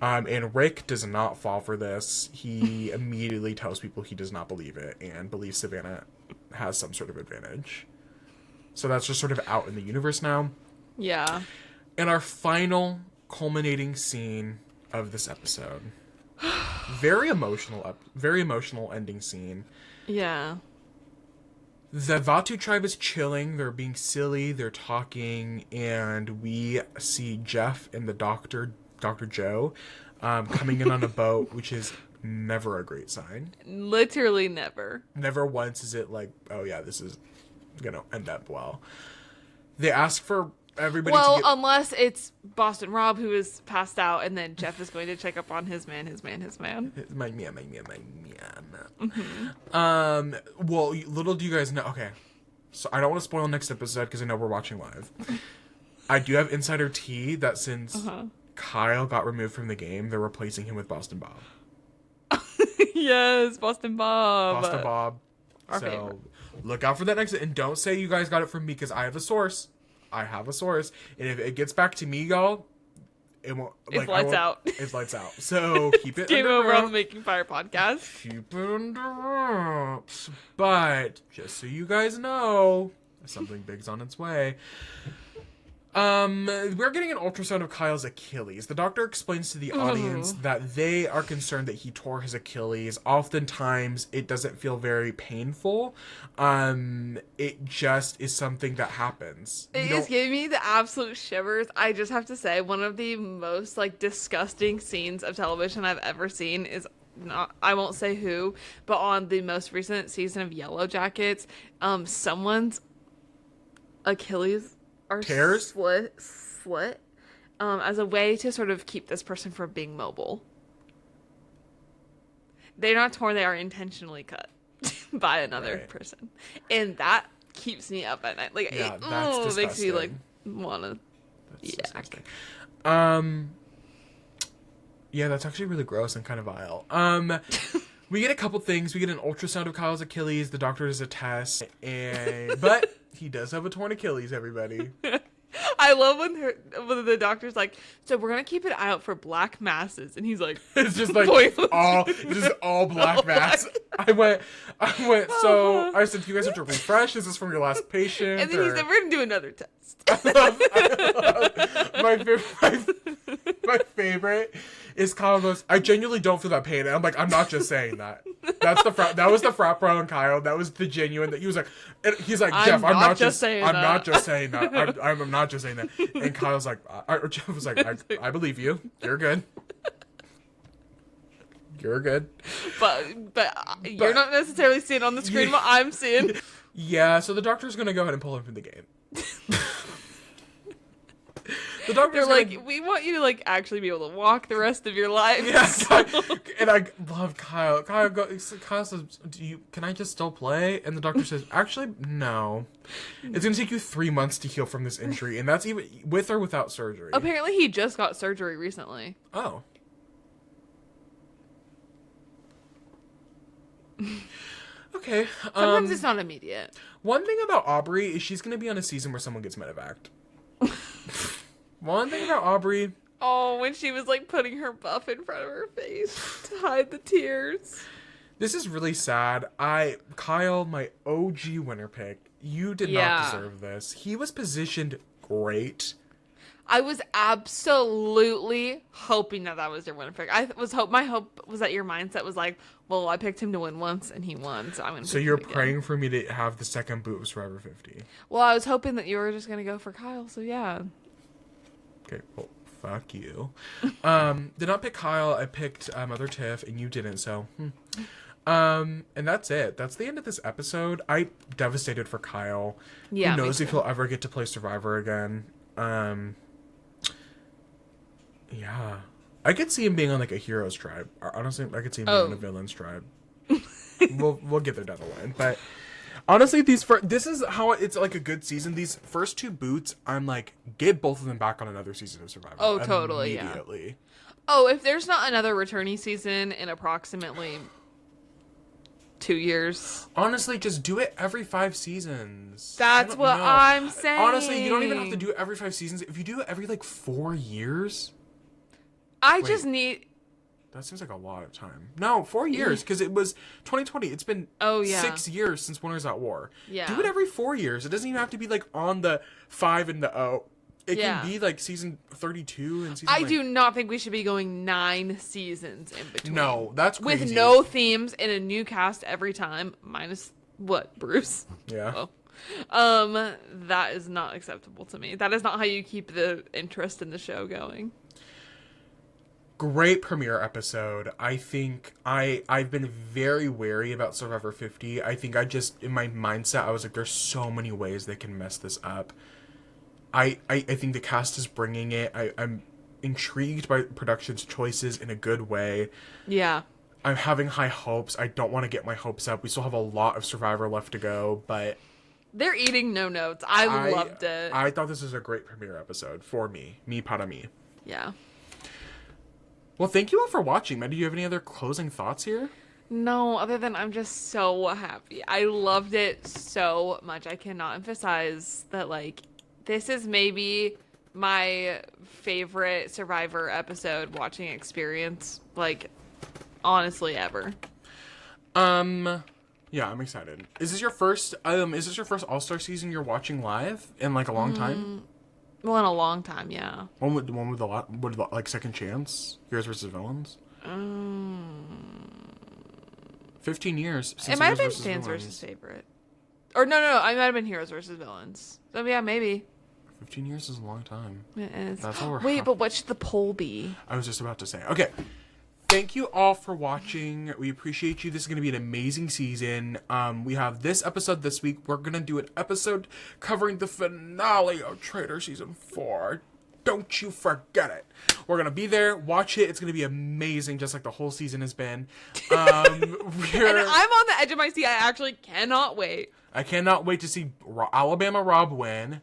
A: And Rick does not fall for this. He immediately tells people he does not believe it and believes Savannah has some sort of advantage. So that's just sort of out in the universe now.
B: Yeah.
A: And our final culminating scene of this episode. Very emotional ending scene.
B: Yeah.
A: The Vatu tribe is chilling. They're being silly. They're talking. And we see Jeff and the Dr. Joe coming in on a boat, which is never a great sign.
B: Literally never.
A: Never once is it like, oh yeah, this is gonna end up well. They ask for everybody to get...
B: unless it's Boston Rob who is passed out, and then Jeff is going to check up on his man.
A: My man. Well, little do you guys know... Okay, so I don't want to spoil next episode because I know we're watching live. I do have insider tea that since... Kyle got removed from the game, they're replacing him with Boston Bob.
B: Yes, Boston Bob.
A: Our favorite. Look out for that next, and don't say you guys got it from me because I have a source. And if it gets back to me, y'all, it won't.
B: It's lights out.
A: It's lights out. So keep it.
B: Game over on the Making Fire podcast.
A: Keep it under wraps. But just so you guys know, something big's on its way. We're getting an ultrasound of Kyle's Achilles. The doctor explains to the audience that they are concerned that he tore his Achilles. Oftentimes, it doesn't feel very painful. It just is something that happens.
B: It is giving me the absolute shivers. I just have to say, one of the most, disgusting scenes of television I've ever seen is not, I won't say who, but on the most recent season of Yellow Jackets, someone's Achilles are
A: tears
B: slit as a way to sort of keep this person from being mobile. They're not torn, they are intentionally cut by another person. And that keeps me up at night. It makes me wanna yak.
A: Yeah, that's actually really gross and kind of vile. We get a couple things. We get an ultrasound of Kyle's Achilles. The doctor does a test, but he does have a torn Achilles, everybody.
B: I love when the doctor's like, so we're going to keep an eye out for black masses. And he's like,
A: it's just all black mass. I went, so I said, do you guys have to refresh? Is this from your last patient?
B: And then he said, we're going to do another test.
A: My favorite is Kyle goes, I genuinely don't feel that pain. And I'm like, I'm not just saying that. That was the frat bro and Kyle. That was the genuine that he was like, he's like, Jeff, I'm not just saying that. I'm not just saying that. And Kyle's like, Jeff was like, I believe you. You're good. You're good.
B: But you're not necessarily seeing on the screen what I'm seeing.
A: Yeah, so the doctor's gonna go ahead and pull him from the game. The doctor's
B: like, we want you to like actually be able to walk the rest of your life.
A: Yes, and I love Kyle. Kyle says, can I just still play? And the doctor says, actually, no. It's gonna take you 3 months to heal from this injury, and that's even with or without surgery.
B: Apparently, he just got surgery recently.
A: Oh. Okay.
B: Sometimes it's not immediate.
A: One thing about Aubrey is she's gonna be on a season where someone gets medevaced. One thing about Aubrey.
B: Oh, when she was like putting her buff in front of her face to hide the tears.
A: This is really sad. Kyle, my OG winner pick, you did not deserve this. He was positioned great.
B: I was absolutely hoping that was your winner pick. My hope was that your mindset was like, well, I picked him to win once and he won, so I'm going to.
A: So you're praying for me to have the second boot of Survivor 50.
B: Well, I was hoping that you were just going to go for Kyle, so yeah.
A: Okay, well, fuck you. Did not pick Kyle. I picked Mother Tiff, and you didn't. So, and that's it. That's the end of this episode. I'm devastated for Kyle.
B: Yeah,
A: who knows if he'll ever get to play Survivor again. Yeah, I could see him being on like a heroes tribe. Honestly, I could see him being on a villains tribe. We'll get there down the line, but. Honestly, this is how it's like a good season. These first two boots, I'm like, get both of them back on another season of Survivor.
B: Oh, totally,
A: immediately.
B: Yeah. Oh, if there's not another returning season in approximately 2 years.
A: Honestly, just do it every 5 seasons.
B: That's what I'm saying.
A: Honestly, you don't even have to do it every 5 seasons. If you do it every like 4 years.
B: Just need...
A: That seems like a lot of time. No, 4 years, because it was 2020. It's been 6 years since Winners at War.
B: Yeah.
A: Do it every 4 years. It doesn't even have to be like on the 5 and the 0. It can be like season 32 and season.
B: I do not think we should be going 9 seasons in between.
A: No, that's crazy.
B: With no themes and a new cast every time, minus what, Bruce?
A: Yeah.
B: Oh. That is not acceptable to me. That is not how you keep the interest in the show going.
A: Great premiere episode. I think I've been very wary about Survivor 50. I think in my mindset, I was like, there's so many ways they can mess this up. I think the cast is bringing it. I'm intrigued by production's choices in a good way.
B: Yeah.
A: I'm having high hopes. I don't want to get my hopes up. We still have a lot of Survivor left to go, but...
B: They're eating no notes. I loved it.
A: I thought this was a great premiere episode for me. Me para me.
B: Yeah.
A: Well, thank you all for watching. Maddie, do you have any other closing thoughts here?
B: No, other than I'm just so happy. I loved it so much. I cannot emphasize that, like, this is maybe my favorite Survivor episode watching experience, like, honestly, ever.
A: Yeah, I'm excited. Is this your first All-Star season you're watching live in, like, a long time?
B: Well, in a long time, yeah.
A: One with like Second Chance, Heroes vs. Villains. 15 years. Since
B: It might have been
A: Heroes
B: Fans
A: Villains.
B: versus Favorite, or no, I might have been Heroes versus Villains. So yeah, maybe.
A: 15 years is a long time.
B: It is.
A: That's all we're
B: Wait, but what should the poll be?
A: I was just about to say. Okay. Thank you all for watching. We appreciate you. This is going to be an amazing season. We have this episode this week. We're going to do an episode covering the finale of Traitor Season 4. Don't you forget it. We're going to be there. Watch it. It's going to be amazing, just like the whole season has been.
B: And I'm on the edge of my seat. I actually cannot wait.
A: I cannot wait to see Alabama Rob win.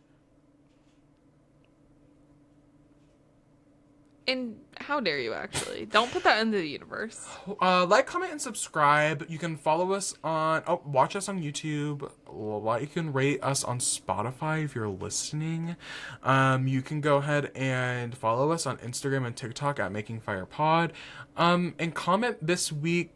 B: And how dare you, actually? Don't put that into the universe.
A: Like, comment, and subscribe. You can follow us watch us on YouTube. Like and rate us on Spotify if you're listening. You can go ahead and follow us on Instagram and TikTok at Making Fire Pod. And comment this week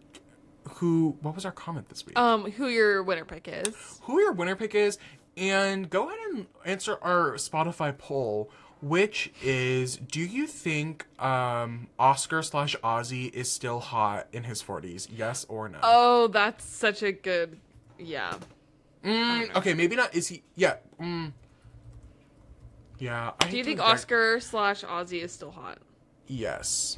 A: what was our comment this week?
B: Who your winner pick is.
A: Who your winner pick is. And go ahead and answer our Spotify poll, which is, do you think Oscar/Ozzy is still hot in his 40s? Yes or no?
B: Oh, that's such a good... Yeah.
A: Okay, maybe not. Is he... Yeah. Yeah.
B: Do you think Oscar/Ozzy is still hot?
A: Yes.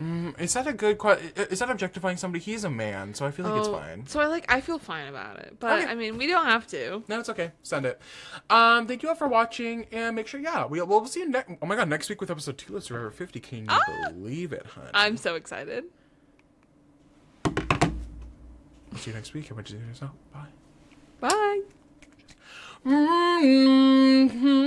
A: Is that a good question? Is that objectifying somebody? He's a man, so I feel like it's fine.
B: So I feel fine about it, but
A: Okay.
B: I mean, we don't have to.
A: No, it's okay. Send it. Thank you all for watching, and make sure, we'll see you next. Oh my god, next week with episode 2 of Survivor 50. Can you believe it, hun?
B: I'm so excited.
A: We'll see you next week. Everyone, just do yourself. Bye.
B: Bye.
A: Mm-hmm.